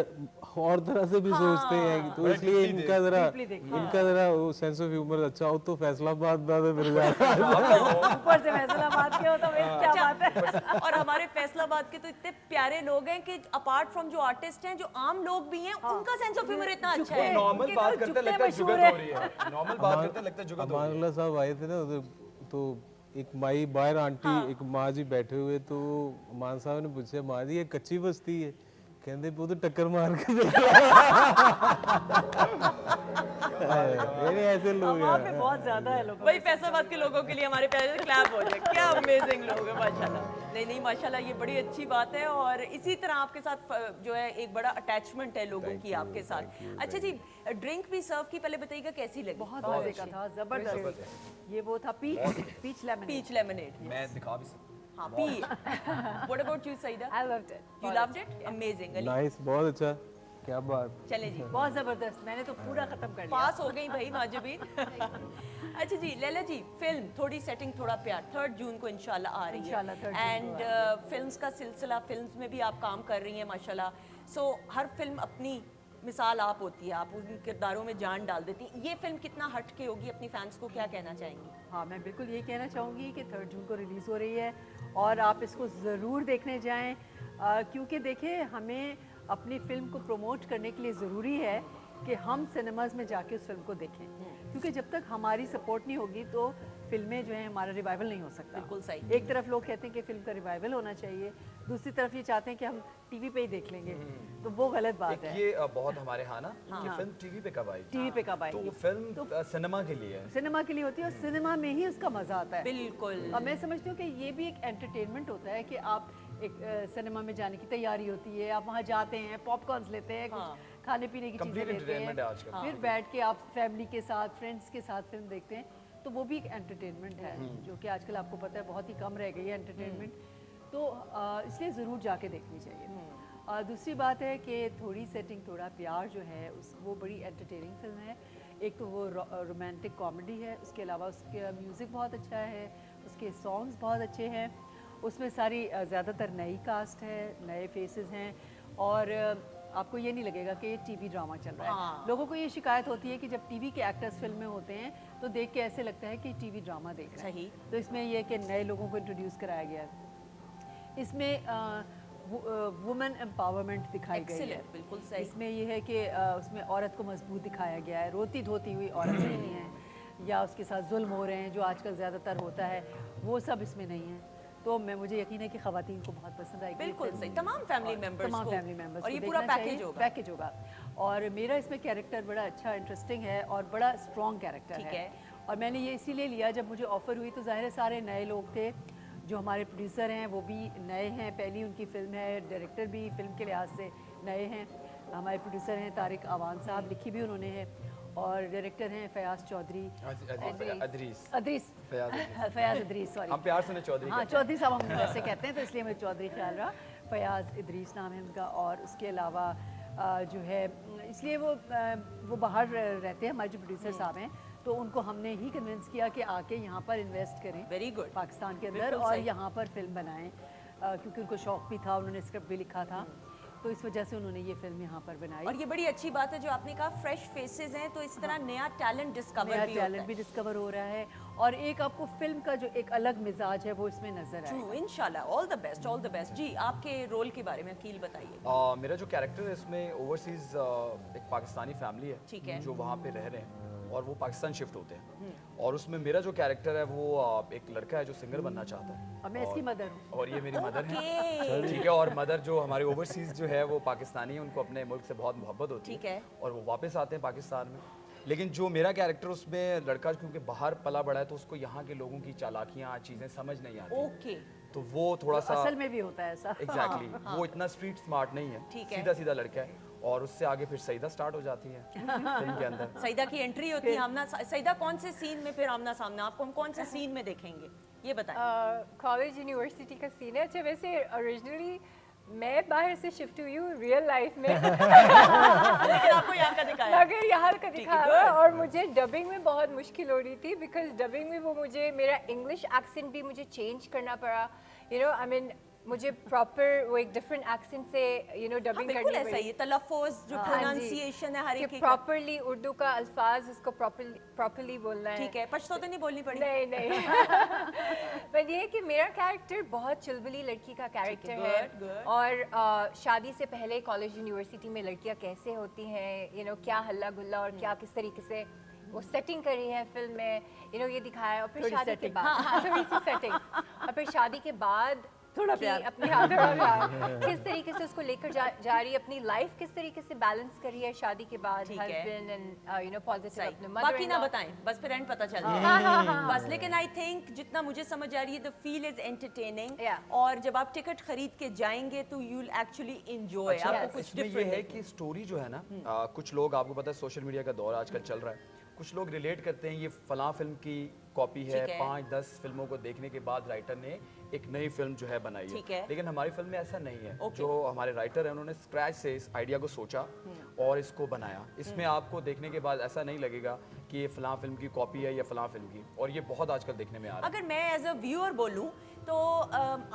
और तरह से भी सोचते हैं, तो बड़ा इसलिए deeply इनका ज़रा deeply देखते हैं। इनका ज़रा वो सेंस ऑफ ह्यूमर अच्छा हो तो फैसलाबाद ज़्यादा फिर जाता। ऊपर से फैसलाबाद के हो तो फिर क्या बात है। और हमारे फैसलाबाद के तो इतने प्यारे लोग हैं कि अपार्ट फ्रॉम जो आर्टिस्ट हैं, जो आम लोग भी हैं, उनका सेंस ऑफ ह्यूमर इतना अच्छा है। नॉर्मल उनके बात तो करते जुगते लगता है मशहूर जुगत है। हो रही है, नॉर्मल बात करते लगता है जुगत हो रही है। अमानुल्लाह साहब आए थे ना उधर, तो एक माई बाहर आंटी एक माँ जी बैठे हुए, तो मान साहब ने पूछा, माँ जी ये कच्ची बस्ती है? कहते वो तो टक्कर मार के मेरे ऐसे लोग वहाँ पे हैं। बहुत ज्यादा है लोगों वही फैसलाबाद के लोगों के लिए हमारे प्यारे क्लैप हो जाए। क्या अमेजिंग लोग हैं माशाल्लाह। नहीं नहीं माशाल्लाह, ये बड़ी अच्छी बात है, और इसी तरह आपके साथ जो है एक बड़ा अटैचमेंट है लोगों की आपके साथ। अच्छा जी, ड्रिंक भी सर्व की, पहले बताइएगा कैसी लगी? बहुत मजे का था, जबरदस्त। ये वो था पीच लेमन। Peach lemonade. मैं दिखा भी सकता हाँ पी। What about you Saeeda? I loved it. You loved it? Amazing. Ali nice, बहुत अच्छा, क्या बात। चले जी, बहुत जबरदस्त, मैंने तो पूरा खत्म कर लिया। पास हो गई भाई माजबीन। अच्छा जी लैला जी, फिल्म थोड़ी सेटिंग थोड़ा प्यार 3 जून को इंशाल्लाह आ रही इंशाल्लाह 3 है, जून को एंड फिल्म्स का सिलसिला, फिल्म्स में भी आप काम कर रही हैं माशाल्लाह। सो हर फिल्म अपनी मिसाल आप होती है, आप उन किरदारों में जान डाल देती हैं। ये फिल्म कितना हट के होगी, अपनी फैंस को क्या कहना चाहेंगी? हाँ, मैं बिल्कुल ये कहना चाहूँगी कि 3 जून को रिलीज़ हो रही है और आप इसको ज़रूर देखने जाएं, क्योंकि देखिए हमें अपनी फ़िल्म को प्रमोट करने के लिए ज़रूरी है कि हम सिनेमाज़ में जाके उस फिल्म को देखें, क्योंकि जब तक हमारी सपोर्ट नहीं होगी तो फिल्में जो हैं हमारा रिवाइवल नहीं हो सकता। बिल्कुल सही। एक तरफ लोग कहते हैं कि फ़िल्म का रिवाइवल होना चाहिए, दूसरी तरफ ये चाहते हैं कि हम टीवी पे ही देख लेंगे, तो वो गलत बात एक है। ये बहुत हमारे यहाँ ना कि फिल्म टीवी पे कब आई, टीवी पे कब तो आएगी? फिल्म सिनेमा के लिए है। सिनेमा के लिए होती है और सिनेमा में ही उसका मज़ा आता है। बिल्कुल। और मैं समझती हूँ कि ये भी एक एंटरटेनमेंट होता है कि आप एक सिनेमा में जाने की तैयारी होती है, आप वहाँ जाते हैं, पॉपकॉर्न्स लेते हैं, कुछ खाने पीने की चीज़ें Complete लेते हैं, entertainment है आजकल। फिर बैठ के आप फैमिली के साथ, फ्रेंड्स के साथ फिल्म देखते हैं, तो वो भी एक एंटरटेनमेंट है, जो कि आजकल आपको पता है बहुत ही कम रह गई है एंटरटेनमेंट, तो इसलिए ज़रूर जाके देखनी चाहिए। दूसरी बात है कि थोड़ी सेटिंग थोड़ा प्यार जो है उस वो बड़ी एंटरटेनिंग फिल्म है। एक तो वो रोमांटिक कॉमेडी है, उसके अलावा उसका म्यूज़िक बहुत अच्छा है, उसके सॉन्ग्स बहुत अच्छे हैं, उसमें सारी ज़्यादातर नई कास्ट है, नए फेसेस हैं, और आपको ये नहीं लगेगा कि ये टीवी ड्रामा चल रहा है। हाँ। लोगों को ये शिकायत होती है कि जब टीवी के एक्टर्स फिल्म में होते हैं तो देख के ऐसे लगता है कि टीवी ड्रामा देख रहे हैं। सही। तो इसमें ये कि नए लोगों को इंट्रोड्यूस कराया गया है। इसमें वुमेन एम्पावरमेंट दिखाई गई है। Excellent, बिल्कुल सही। इसमें ये है कि उसमें औरत को मजबूत दिखाया गया है, रोती धोती हुई औरत नहीं है, या उसके साथ जुल्म हो रहे हैं जो आजकल ज़्यादातर होता है, वो सब इसमें नहीं है। तो मुझे यकीन है कि ख़वातीन को बहुत पसंद आएगी। बिल्कुल सही, तमाम फैमिली मेंबर्स तमाम को। फैमिली मेंबर्स और को ये पूरा देखना पैकेज चाहिए, होगा। पैकेज होगा। और मेरा इसमें कैरेक्टर बड़ा अच्छा इंटरेस्टिंग है और बड़ा स्ट्रॉन्ग कैरेक्टर ठीक है। है। और मैंने ये इसीलिए लिया, जब मुझे ऑफ़र हुई तो ज़ाहिर है सारे नए लोग थे, जो हमारे प्रोड्यूसर हैं वो भी नए हैं, पहली उनकी फ़िल्म है, डायरेक्टर भी फ़िल्म के लिहाज से नए हैं। हमारे प्रोड्यूसर हैं तारिक आवान साहब, लिखी भी उन्होंने है, और डायरेक्टर हैं फयाज चौधरी, अदरीस अदरीस फयाज अदरीस, सॉरी, हम प्यार से उन्हें चौधरी हाँ कहते हैं। चौधरी साहब हम वैसे कहते हैं तो इसलिए मुझे चौधरी ख्याल रहा। फयाज इदरीस नाम है उनका। और उसके अलावा जो है, इसलिए वो बाहर रहते हैं, हमारे जो प्रोड्यूसर साहब हैं, तो उनको हमने ही कन्विंस किया कि आके यहाँ पर इन्वेस्ट करें वेरी गुड। पाकिस्तान के अंदर, बिल्कुल और सही। यहाँ पर फिल्म बनाएं, क्योंकि उनको शौक भी था, उन्होंने स्क्रिप्ट भी लिखा था, तो इस वजह से उन्होंने ये फिल्म यहाँ पर बनाई। और ये बड़ी अच्छी बात है जो आपने कहा, फ्रेश फेसेस हैं, तो इस तरह नया टैलेंट डिस्कवर नया भी होता टैलेंट भी है। डिस्कवर हो रहा है, और एक आपको फिल्म का जो एक अलग मिजाज है वो इसमें नजर आएगा। ट्रू, इंशाल्लाह, all the best, all the best. जी, आपके रोल के बारे में अकील बताइए। मेरा जो कैरेक्टर है इसमें ओवरसीज एक पाकिस्तानी फैमिली ठीक है है। जो वहाँ पे रह रहे हैं और वो पाकिस्तान शिफ्ट होते हैं, और उसमें मेरा जो कैरेक्टर है वो एक लड़का है जो सिंगर बनना चाहता है, अब मैं इसकी मदर हूँ। और ये मेरी मदर है। ओके, ठीक है, और मदर जो हमारे ओवरसीज जो है वो पाकिस्तानी है, उनको अपने मुल्क से बहुत मोहब्बत होती ठीक है। और वो वापस आते हैं पाकिस्तान में। लेकिन जो मेरा कैरेक्टर उसमें लड़का क्योंकि बाहर पला बड़ा है तो उसको यहाँ के लोगों की चालाकियाँ चीज़ें समझ नहीं आती, ओके, तो वो थोड़ा सा असल में भी होता है ऐसा। एग्जैक्टली वो इतना स्ट्रीट स्मार्ट नहीं है, ठीक है। सीधा सीधा लड़का है, और उससे आगे फिर सईदा स्टार्ट हो जाती है फिल्म के अंदर। सईदा की एंट्री होती है। आमना सईदा कौन से सीन में फिर आमना सामना, आपको हम कौन से सीन में देखेंगे ये बताएं। कॉलेज यूनिवर्सिटी का सीन है। अच्छा, वैसे ओरिजिनली मैं बाहर से शिफ्ट हुई हूँ रियल लाइफ में लेकिन आपको यहाँ का दिखाया। मगर यहाँ का ठीक है, दिखा हुआ है, और मुझे डबिंग में बहुत मुश्किल हो रही थी बिकॉज डबिंग में वो मुझे मेरा इंग्लिश एक्सेंट भी मुझे चेंज करना पड़ा। यू नो आई मीन मुझे प्रॉपर वो एक डिफरेंट एक्सेंट से यू नो हाँ, डबिंग बिल्कुल करनी ऐसा पड़ी। ही है, तलफ़ुज़ जो प्रोनाउंसिएशन है हर एक का। प्रॉपरली उर्दू का अल्फाज उसको प्रॉपरली बोलना है। ठीक है, पछतो तो नहीं बोलनी पड़ी। नहीं नहीं पर ये है कि मेरा कैरेक्टर बहुत चुलबुली लड़की का कैरेक्टर है, good, good. और शादी से पहले कॉलेज यूनिवर्सिटी में लड़कियां कैसे होती हैं, यू नो क्या हल्ला गुल्ला और क्या किस तरीके से वो सेटिंग करी है फिल्म में, यू नो ये दिखाया है। और फिर थोड़ी शादी के setting. बाद थोड़ी सी सेटिंग, और फिर शादी के बाद थोड़ा कि प्यार। अपने हाथ थोड़ा प्यार किस तरीके से उसको लेकर जा रही है, अपनी लाइफ किस तरीके से बैलेंस करी है शादी के बाद, ठीक है। Husband and you know positive अपने सही, mother बाकी ना in law। बताएं, बस फिर एंड पता चल हाँ, जाए बस। लेकिन आई थिंक जितना मुझे समझ आ रही है the feel is entertaining, Yeah. और जब आप टिकट खरीद के जाएंगे तो यू विल एक्चुअली एंजॉय। अच्छा, आपको कुछ इसमें ये डिफरेंट है कि स्टोरी जो है ना, कुछ लोग, आपको पता है सोशल मीडिया का दौर आजकल चल रहा है, कुछ लोग रिलेट करते हैं ये फलां फिल्म की कॉपी है, ठीक है। 5-10 फिल्मों को देखने के बाद राइटर ने एक नई फिल्म जो है बनाई ठीक है। है। लेकिन हमारी फिल्म में ऐसा नहीं है। Okay. जो हमारे राइटर हैं उन्होंने स्क्रैच से इस आइडिया को सोचा और इसको बनाया। इसमें आपको देखने के बाद ऐसा नहीं लगेगा कि ये फलां फिल्म की कॉपी है या फलां फिल्म की, और ये बहुत आजकल देखने में आ रहा है। अगर मैं एज अ व्यूअर बोलूं तो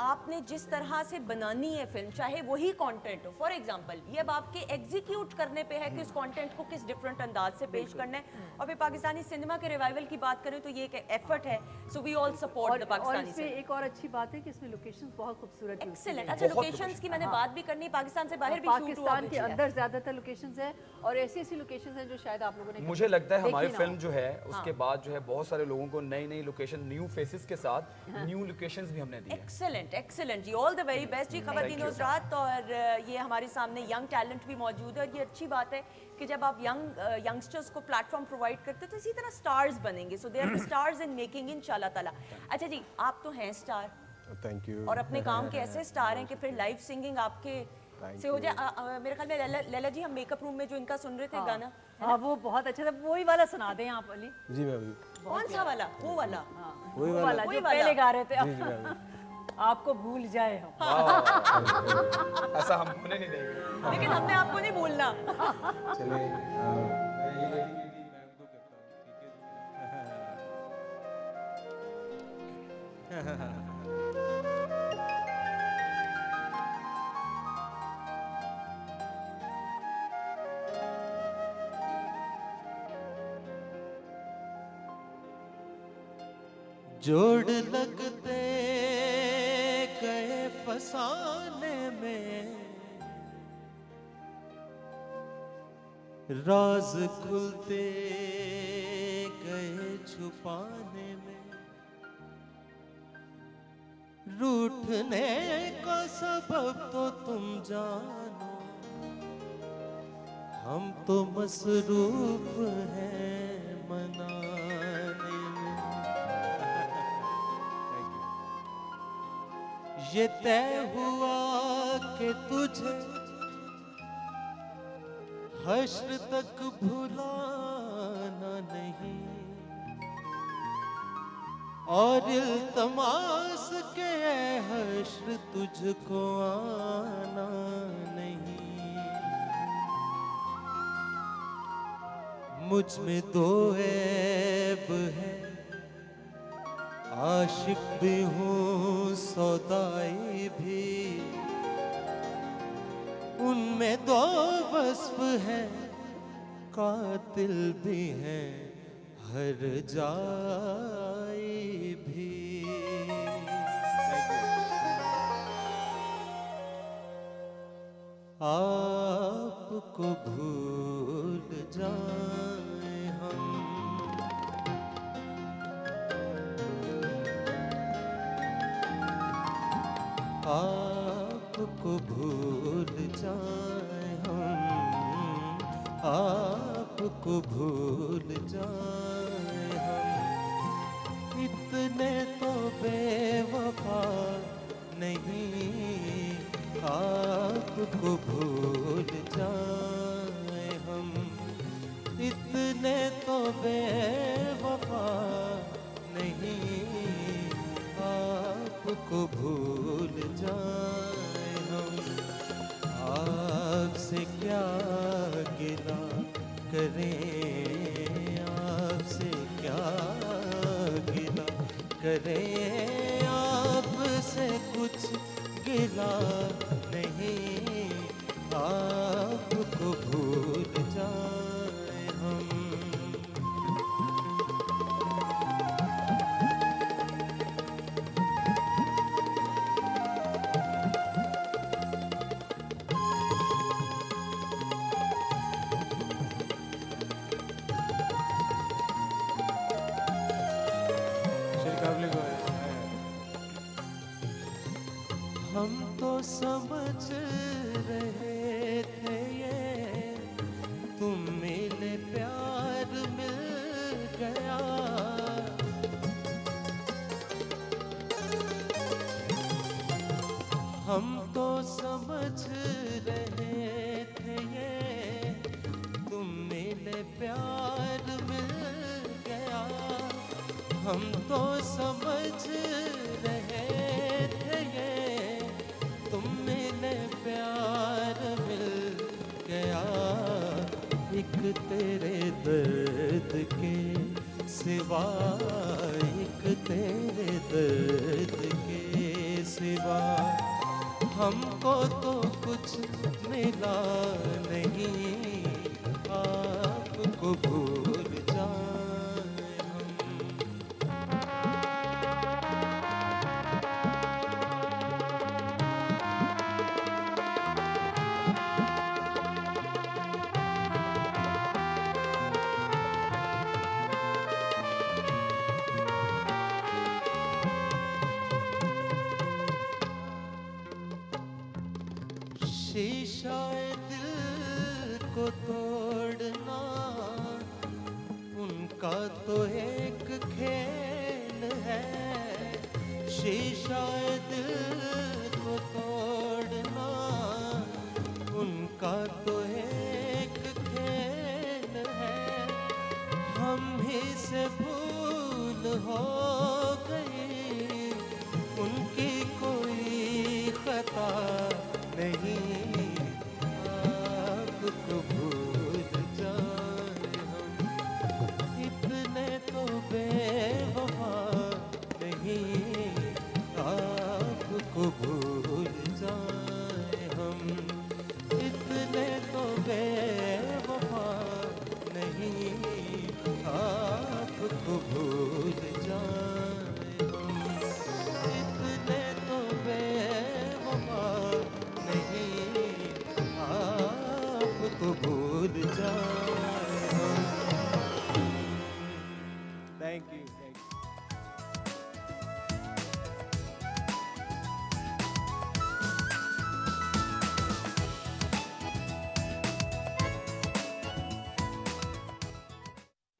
आपने जिस तरह से बनानी है फिल्म, चाहे वही कंटेंट हो, फॉर एग्जांपल ये अब आपके एग्जीक्यूट करने पे है कि उस कंटेंट को किस डिफरेंट अंदाज से पेश करना है। और फिर पाकिस्तानी सिनेमा के रिवाइवल की बात करें तो ये एक एफर्ट है, so we all support the और पाकिस्तानी इसमें सिनेमा। एक और अच्छी बात है कि इसमें लोकेशंस बहुत खूबसूरत यूज़ की एक्सीलेंट। गई हैं। अच्छा, बहुत लोकेशंस की मैंने हाँ। बात भी करनी, पाकिस्तान से बाहर भी शूट हुआ पाकिस्तान के कुछ है। अंदर ज्यादातर लोकेशंस हैं और ऐसी ऐसी लोकेशंस हैं जो शायद आप लोगों ने मुझे लगता है देखी हमारी ना फिल्म हो। जो है उसके बाद जो है बहुत सारे लोगों को नई नई लोकेशन, न्यू फेसेस के साथ न्यू लोकेशंस भी हमने दी है। एक्सेलेंट एक्सेलेंट जी, ऑल द वेरी बेस्ट जी ख़वातीन you. हज़रात। और ये हमारे सामने यंग टैलेंट भी मौजूद है, और ये अच्छी बात है कि जब आप यंगस्टर्स को प्लेटफॉर्म प्रोवाइड करते हैं तो इसी तरह स्टार्स बनेंगे। So they are stars in making इंशाल्लाह ताला। अच्छा जी, आप तो हैं स्टार थैंक यू। और अपने काम के ऐसे स्टार हैं कि फिर लाइव सिंगिंग आपके Thank से हो जाए। मेरे ख्याल में लैला जी, हम मेकअप रूम में जो इनका सुन रहे थे गाना, हाँ वो बहुत अच्छा था, वही वाला सुना दें आप अली। जी मैं अभी कौन सा वाला? वो वाला। वही वो वाला वही जो वाला। पहले गा रहे थे, जी जी मैं अभी आपको भूल जाए हम। ऐसा हम होने नहीं देंगे। लेकिन हमने आपको नहीं भूलना। चलिए मैं ये डेडिकेटली मैम को करता हूँ, ठीक है। जोड़ लगते गए फसाने में, राज खुलते गए छुपाने में, रूठने का सबब तो तुम जानो, हम तो मसरूफ हैं मनाने में। ये तय हुआ कि तुझे हश्र तक भुलाना नहीं, और इल्तमास के हश्र तुझको आना नहीं। मुझ में दो ऐब है, आशिक भी हूँ सौदाई भी, उनमें दो वस्फ है, कातिल भी हैं हर जाए आपको भूल जाए हम। आपको भूल जाए हम, आपको भूल जाए हम। इतने तो बेवफा नहीं, आपको भूल जाए हम। इतने तो बेवफा नहीं, आपको भूल जाए हम। आपसे क्या गिला करें, आपसे क्या गिला करें, आपसे कुछ गिला नहीं, आपको भूल जाए हम। शेरकाबली को है। हम तो समझ रहे थे ये तुम मिले प्यार मिल गया। हम तो समझ रहे थे ये तुम मिले प्यार मिल गया। हम तो समझ रहे थे ये तुम मिले प्यार मिल गया। एक तेरे दर्द के सिवा, एक तेरे दर्द के सिवा हमको तो कुछ मिला नहीं, आपको भूल जाए हम। शीशा दिल को तोड़ना उनका तो एक खेल है। शीशा दिल को तोड़ना उनका तो एक खेल है। हम ही से भूल हो गई, उनकी कोई खता नहीं, आपको भूल जाए हम। इतने तो बेवफा नहीं, आपको भूल जाए हम। इतने तो बेवफा नहीं, आपको भूल जाए हम। इतने तो बेवफा नहीं, आपको भूल जाए हम। Thank you, thank you.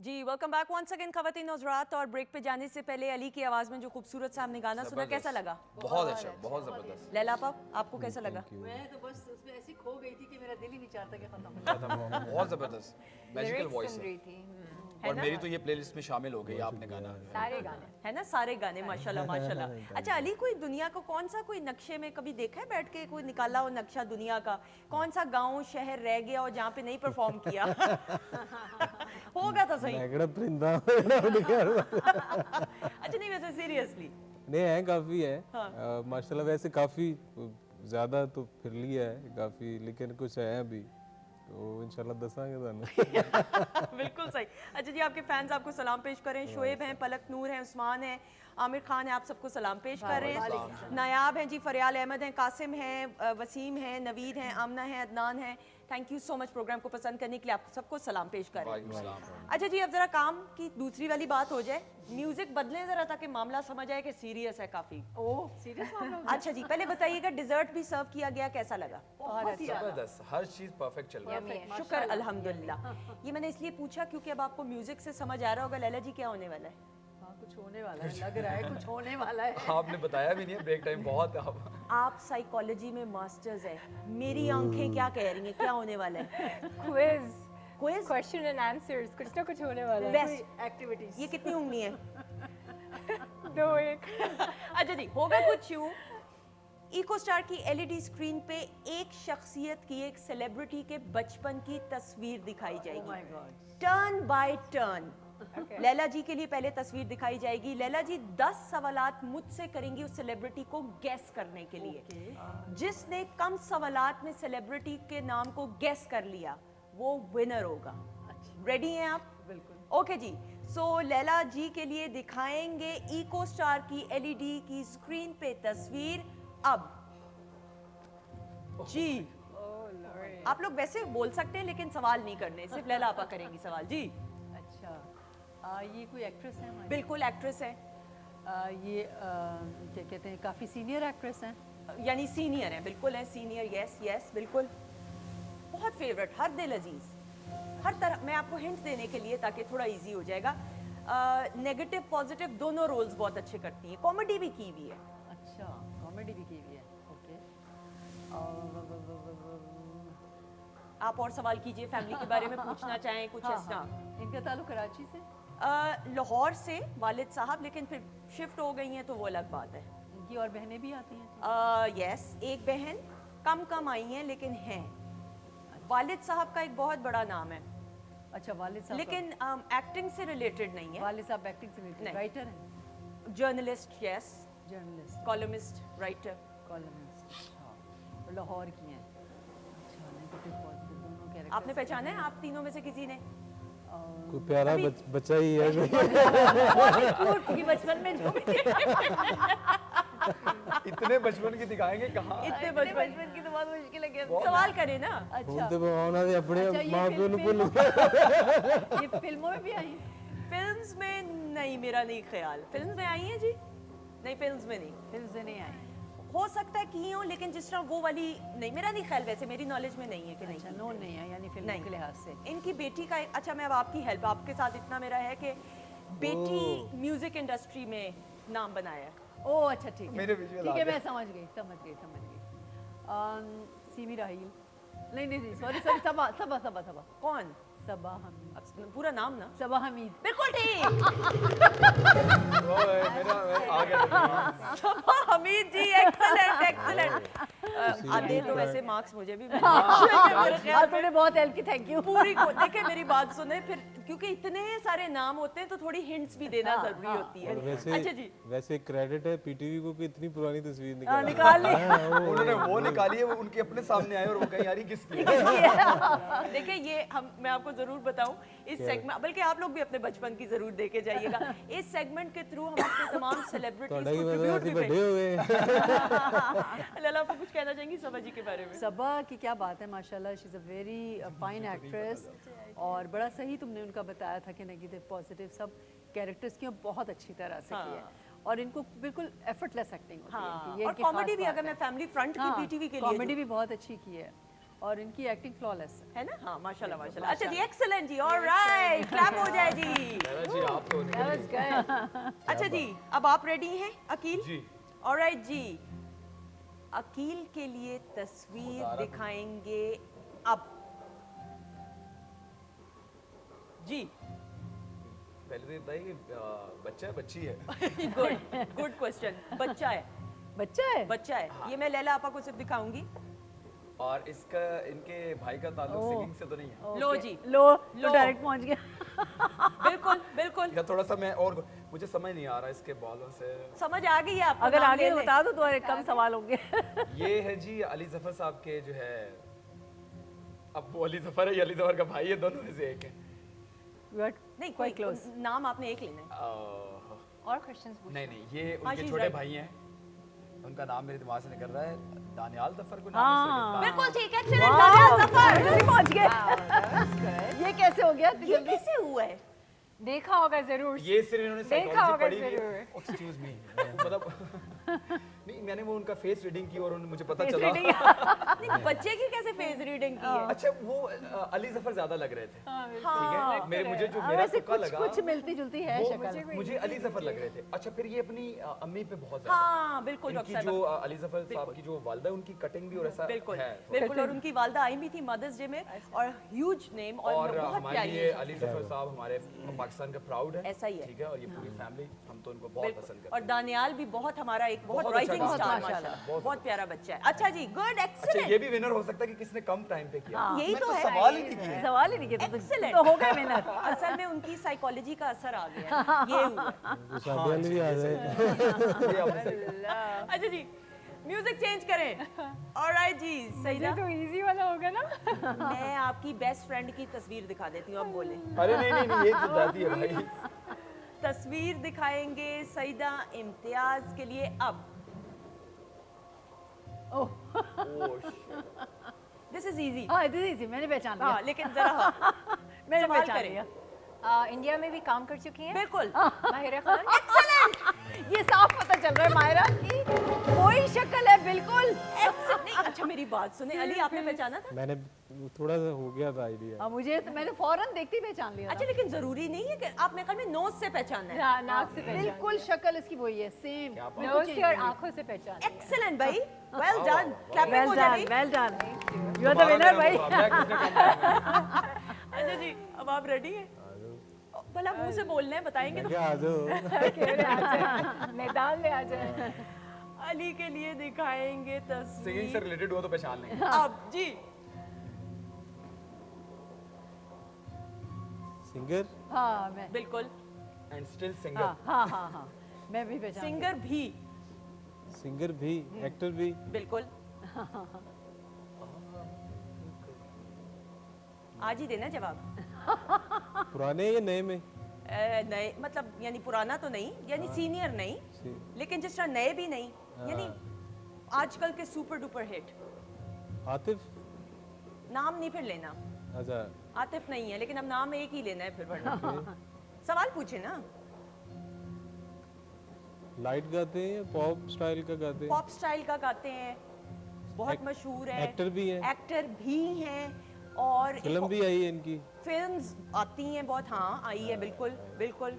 जी वेलकम बैक वंस अगेन खवातीन हज़रात। और ब्रेक पे जाने से पहले अली की आवाज़ में जो खूबसूरत सा हमने गाना सुना, कैसा लगा? बहुत अच्छा, बहुत ज़बरदस्त। लैला पाप, आपको कैसा लगा? मैं तो बस उसमें ऐसी खो गई थी कि मेरा दिल ही नहीं चाहता कि खत्म हो जाए। बहुत ज़बरदस्त मैजिकल लिरिक्स वॉइस सुन है। रही थी। और मेरी तो ये प्लेलिस्ट में शामिल हो गई आपने गाना। सारे गाने है ना, सारे गाने माशाल्लाह माशाल्लाह। अच्छा अली, कोई दुनिया को कौन सा कोई नक्शे में कभी देखा है बैठ के, कोई निकाला हो नक्शा दुनिया का, कौन सा गांव शहर रह गया और जहाँ पे नहीं परफॉर्म किया? होगा तो सही। नेगड़ा परिंदा अच्छा नहीं, वैसे सीरियसली नहीं है, काफ़ी है। हाँ। माशाल्लाह वैसे काफ़ी ज़्यादा तो फिर लिया है काफ़ी, लेकिन कुछ है अभी तो इंशाल्लाह दसांगे तुहानू। बिल्कुल सही। अच्छा जी, आपके फैंस आपको सलाम पेश करें। शोएब हैं, पलक नूर हैं, उस्मान है, आमिर खान है, आप सबको सलाम पेश कर रहे हैं। नायाब हैं जी, फरियाल अहमद हैं, कासिम हैं, वसीम हैं, नवीद हैं, आमना हैं, अदनान हैं। Thank you so much program को पसंद करने के लिए, आप सबको सलाम पेश कर रहे हैं। अच्छा जी, अब जरा काम की दूसरी वाली बात हो जाए। म्यूजिक बदलें जरा ताकि मामला समझ आए कि सीरियस है काफी। ओह सीरियस मामला हो गया? अच्छा जी, पहले बताइएगा डिजर्ट भी सर्व किया गया, कैसा लगा? बहुत ही जबरदस्त, हर चीज परफेक्ट चल रहा है। शुक्र अल्हम्दुलिल्लाह। ये मैंने इसलिए पूछा क्योंकि अब आपको म्यूजिक से समझ आ रहा होगा लैला जी क्या होने वाला है। हाँ, कुछ होने वाला है, लग रहा है कुछ होने वाला है। आपने बताया भी नहीं है, ब्रेक टाइम बहुत है। आप साइकोलॉजी में मास्टर्स हैं, मेरी आंखें क्या कह रही हैं, क्या होने वाला है? Quiz, quiz, question and answers, कुछ ना कुछ होने वाला है। Best activities. ये कितनी उंगली है? 2-1। अच्छा जी, होगा कुछ यूं। इको स्टार की एलईडी स्क्रीन पे एक शख्सियत की, एक सेलिब्रिटी के बचपन की तस्वीर दिखाई माय जाएगी, god. Turn by turn. Laila ji के लिए पहले तस्वीर दिखाई जाएगी। लैला जी 10 सवालात मुझसे करेंगी उस सेलिब्रिटी को गैस करने के लिए। जिसने कम सवालात में सेलिब्रिटी के नाम को गैस कर लिया वो विनर होगा। रेडी हैं आप? बिल्कुल। ओके जी, सो लैला जी के लिए दिखाएंगे इको स्टार की एलईडी की स्क्रीन पे तस्वीर अब। जी आप लोग वैसे बोल सकते हैं लेकिन सवाल नहीं करने, सिर्फ लैला आपा करेंगी सवाल। जी अच्छा, ये कोई एक्ट्रेस है हमारी? बिल्कुल एक्ट्रेस है, ये क्या कहते हैं, काफ़ी सीनियर एक्ट्रेस हैं? यानी सीनियर है, बिल्कुल है सीनियर। यस यस बिल्कुल, बहुत फेवरेट, हर दिल अजीज, हर तरह। मैं आपको हिंट देने के लिए ताकि थोड़ा इजी हो जाएगा, नेगेटिव पॉजिटिव दोनों रोल्स बहुत अच्छे करती हैं, कॉमेडी भी की हुई है। अच्छा, कॉमेडी भी की हुई है। ओके, आप और सवाल कीजिए, फैमिली के बारे में पूछना चाहें कुछ हाँ, ऐसा। हाँ। इनका ताल्लुक कराची से? लाहौर से वालिद साहब, लेकिन फिर शिफ्ट हो गई हैं तो वो अलग बात है। इनकी और बहनें भी आती हैं? यस, एक बहन, कम कम आई हैं लेकिन हैं। वालिद साहब का एक बहुत बड़ा नाम है, अच्छा, वालिद साहब। लेकिन एक्टिंग से रिलेटेड नहीं है। वालिद साहब एक्टिंग से रिलेटेड नहीं। राइटर हैं? Journalist, yes, journalist, columnist, writer. Columnist. अच्छा, और लाहौर की हैं। अच्छा, नेगेटिव पॉजिटिव दोनों कैरेक्टर। आपने पहचाना है आप तीनों में से किसी ने? कोई प्यारा बच्चा ही है ये बचपन में जो इतने बचपन की दिखाएंगे कहाँ? इतने बचपन की तो बहुत मुश्किल है। सवाल करे ना। अच्छा, तो ਉਹਨਾਂ ਦੇ ਆਪਣੇ अच्छा, ये ਮਾਂ-ਪਿਓ ਨੂੰ फिल्म- ਭੁੱਲ ये फिल्मों में भी आई हैं? फिल्म्स में नहीं, मेरा नहीं ख्याल। फिल्म्स में आई हैं जी? नहीं, फिल्म्स में नहीं। फिल्म से नहीं आई? हो सकता है की हो, लेकिन जिस तरह वो वाली नहीं, मेरा नहीं ख्याल, वैसे मेरी नॉलेज में नहीं है कि नहीं अच्छा, की। नोन नहीं है यानी फिल्म नहीं। के लिहाज से। इनकी बेटी का अच्छा, मैं अब आपकी हेल्प, आपके साथ इतना मेरा है कि बेटी म्यूजिक इंडस्ट्री में नाम बनाया है। ओह अच्छा, ठीक है, मेरे visual ठीक आ है, गए। मैं समझ गई। सीमी राहील, नहीं, सॉरी, सबा सबा सबा सबा कौन? सबा हमीद। अब पूरा नाम ना। सबा हमीद। बिल्कुल ठीक। मेरा आ गया। सबा हमीद जी, एक्सीलेंट एक्सीलेंट। आधे तो वैसे मार्क्स मुझे भी मिले हैं, मेरे ख्याल में। तूने बहुत हेल्प की, थैंक यू। पूरी को देखे, मेरी बात सुने फिर, क्योंकि इतने सारे नाम होते हैं तो थोड़ी हिंट्स भी देना जरूरी होती और है। अच्छा जी, वैसे क्रेडिट है पीटीवी को कि इतनी पुरानी तस्वीर निकाल ली। उन्होंने वो निकाली है, वो उनके अपने सामने आए और वो कहीं यार ये किसकी है? देखिए ये मैं आपको जरूर बताऊं इस सेगमेंट, बल्कि आप लोग भी अपने बचपन की जरूर देखे जाइएगा। इस सेगमेंट के थ्रू हम अपने तमाम सेलिब्रिटीज ਤੁਹਾਡਾ को ਕੀ ਮਤਲਬ ट्रिब्यूट ਅਸੀਂ भी ਵੱਡੇ हो गए लला, आपको कुछ कहना चाहेंगी सबा जी के बारे में? सबा की क्या बात है, माशाल्लाह, she is a very fine actress. और बड़ा सही तुमने उनका बताया था कि नेगेटिव पॉजिटिव सब कैरेक्टर्स की बहुत अच्छी तरह से की है, और इनको बिल्कुल एफर्टलेस एक्टिंग होती है हाँ, इनकी, ये और इनकी खास कॉमेडी भी, बात अगर है। मैं फैमिली फ्रंट की पीटीवी के लिए कॉमेडी भी बहुत अच्छी की है, और इनकी एक्टिंग फ्लॉलेस है ना। हाँ माशाल्लाह माशाल्लाह। अच्छा जी, एक्सीलेंट जी, ऑलराइट, क्लैप हो जाए जी। जी आप तो अच्छा जी, अब आप रेडी हैं अकील? जी। ऑलराइट जी, अकील के लिए तस्वीर दिखाएंगे अब। जी पहले तो ये बताइए कि बच्चा है बच्ची है? Good good question. बच्चा है, बच्चा है। बच्चा है। ये मैं लैला आपा को सिर्फ दिखाऊंगी। और इसका इनके भाई का ताल्लुक सिंगिंग से तो नहीं है? लो जी, लो लो। डायरेक्ट पहुंच गया। बिल्कुल बिल्कुल या थोड़ा सा मैं और मुझे समझ नहीं आ रहा इसके बालों से। समझ आ गई है आपको? अगर नाम आगे ले लें। बता दो तो कम सवाल होंगे। ये है जी अली जफर साहब के जो है अब वो अली जफर है, ये अली जफर का भाई है, दोनों में से एक है। You are नहीं quite close. नाम आपने एक लेना है। और क्वेश्चंस पूछ नहीं नहीं, ये हाँ, उनके she's छोटे right. भाई हैं, उनका नाम मेरे दिमाग से निकल रहा है, दानियाल जफर को नाम है इसका। बिल्कुल ठीक है, एक्सीलेंट दानियाल जफर। जल्दी पहुंच गए। ये कैसे हो गया? ये कैसे हुआ है? देखा होगा जरूर। ये सिर्फ इन्होंने देखा साइकोलॉजी होगा पढ़ी हुई है। जरूर। एक्सक्यूज मी, मतलब नहीं, मैंने वो उनका फेस रीडिंग की और उन्हें मुझे पता Face चला। reading? नहीं, बच्चे की कैसे फेस रीडिंग की है? अच्छा, वो अली जफर ज्यादा लग रहे थे, ठीक हाँ, है, मेरे मुझे जो हाँ, मेरा वैसे तुक्का कुछ लगा कुछ मिलती जुलती है वो शक्ल। मुझे अली जफर लग रहे थे। अच्छा, फिर ये अपनी अम्मी पे बहुत ज्यादा, हाँ बिल्कुल इनकी डॉक्टर जो साहब, अली जफर साहब की जो वालदा है, उनकी कटिंग भी और ऐसा बिल्कुल है। बिल्कुल। और उनकी वालदा आई भी थी मदर्स डे में, और ह्यूज नेम, और और बहुत हमारे प्यारी लिए है। अली जफर साहब हमारे पाकिस्तान का प्राउड है, ऐसा ही है। ठीक है, और ये पूरी फैमिली हम तो उनको बहुत पसंद करते और हैं। दानियाल भी बहुत हमारा एक बहुत बहुत राइजिंग अच्छा स्टार, गाना है, माशाल्लाह, बहुत बहुत प्यारा बच्चा है। अच्छा जी, गुड, अच्छा, एक्सीलेंट। ये भी विनर हो सकता है कि किसने कम टाइम पे किया। यही मैंने तो है। सवाल ही नहीं किया। सवाल ही नहीं किया, Excellent. तो हो गए विनर। असल में उनकी साइकोलॉजी का असर आ गया है, ये हुआ है। तो शादी वाले भी आ जाए। ये आपने सही कहा। अच्छा जी, म्यूजिक चेंज करें। ऑलराइट जी, सही ये ना? तो इजी वाला होगा ना। मैं आपकी बेस्ट फ्रेंड की तस्वीर दिखा देती हूँ, अब बोले। अरे नहीं नहीं नहीं, ये तो जाती है भाई। तस्वीर दिखाएंगे सईदा इम्तियाज के लिए अब। ओह shit. This is easy. हाँ, इट इज, मैंने पहचान हाँ, लिया। लेकिन जरा हाँ, मैंने सवाल पहचान करें। लिया। इंडिया में भी काम कर चुकी हैं बिल्कुल। माहिरा खान। ये साफ पता चल रहा है मायरा की कोई शक्ल है बिल्कुल। नहीं, अच्छा मेरी बात सुने, अली आपने पहचाना था? मैंने थोड़ा सा हो गया था आइडिया। हाँ, मुझे तो मैंने फौरन देखते ही पहचान लिया अच्छा, लेकिन जरूरी नहीं है कि आप मेरे ख्याल में नोज से पहचानना है। नाक से पहचान बिल्कुल शक्ल इसकी वही है, सेम। नोज से और आंखों से पहचान लिया। एक्सीलेंट भाई, वेल डन, क्लैपिंग वेल हो जाए डन, भाई। Well done, you are the winner भाई। अच्छा जी, अब आप रेडी हैं? भला मुंह से बोलना है, बताएंगे तो। क्या आ जाओ। कह रहे आ जाए, मैदान में आ जाए। अली के लिए दिखाएंगे सिंगिंग से तस्वीर रिलेटेड हुआ तो पहचान लेंगे। अब जी। सिंगर, हाँ, मैं बिल्कुल, एंड स्टिल हाँ सिंगर। हाँ हाँ हाँ, मैं भी पहचान सिंगर भी, सिंगर भी, एक्टर भी। बिल्कुल। आज ही देना जवाब। पुराने या नए में? नए मतलब यानी पुराना तो नहीं, यानी सीनियर नहीं, लेकिन जिस तरह नए भी नहीं, यानी आजकल के सुपर डुपर हिट। आतिफ। नाम नहीं फिर लेना। अच्छा, आतिफ नहीं है, लेकिन अब नाम एक ही लेना है फिर, वरना सवाल पूछे ना। लाइट गाते हैं, पॉप स्टाइल का गाते हैं? पॉप स्टाइल का गाते हैं, बहुत मशहूर है। एक्टर भी हैं? एक्टर भी हैं, और फिल्म भी आई है इनकी? फिल्म्स आती हैं बहुत, हाँ आई है, बिल्कुल बिल्कुल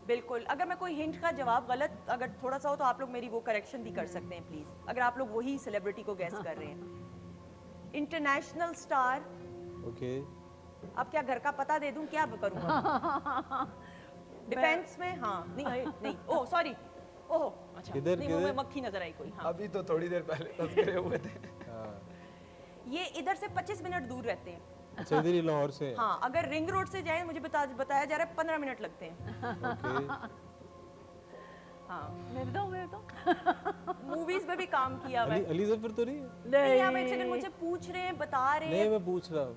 बिल्कुल। अगर मैं कोई हिंट का जवाब गलत अगर थोड़ा सा हो तो आप लोग मेरी वो करेक्शन भी कर सकते हैं प्लीज, अगर आप लोग वही सेलिब्रिटी को गैस कर रहे हैं। International star. ओके। अब क्या घर का पता दे दूं, क्या करूं? डिफेंस में, हाँ नहीं नहीं, ओह सॉरी, ओह अच्छा, किधर, नहीं वो किधर? में मक्खी नजर आई कोई। हाँ, अभी तो थोड़ी देर पहले तस्करे हुए थे। हाँ। ये इधर से 25 मिनट दूर रहते हैं। अच्छा, इधर ही लाहौर से? हाँ, अगर रिंग रोड से जाएं मुझे बताया जा रहा है 15 मिनट लगते हैं। ओके। हाँ, मैं बताऊँ मूवीज में भी काम किया हुआ है। अली जफर तो नहीं है? नहीं, आप एक सेकंड मुझे पूछ रहे हैं, बता रहे नहीं, हैं। मैं पूछ रहा हूँ।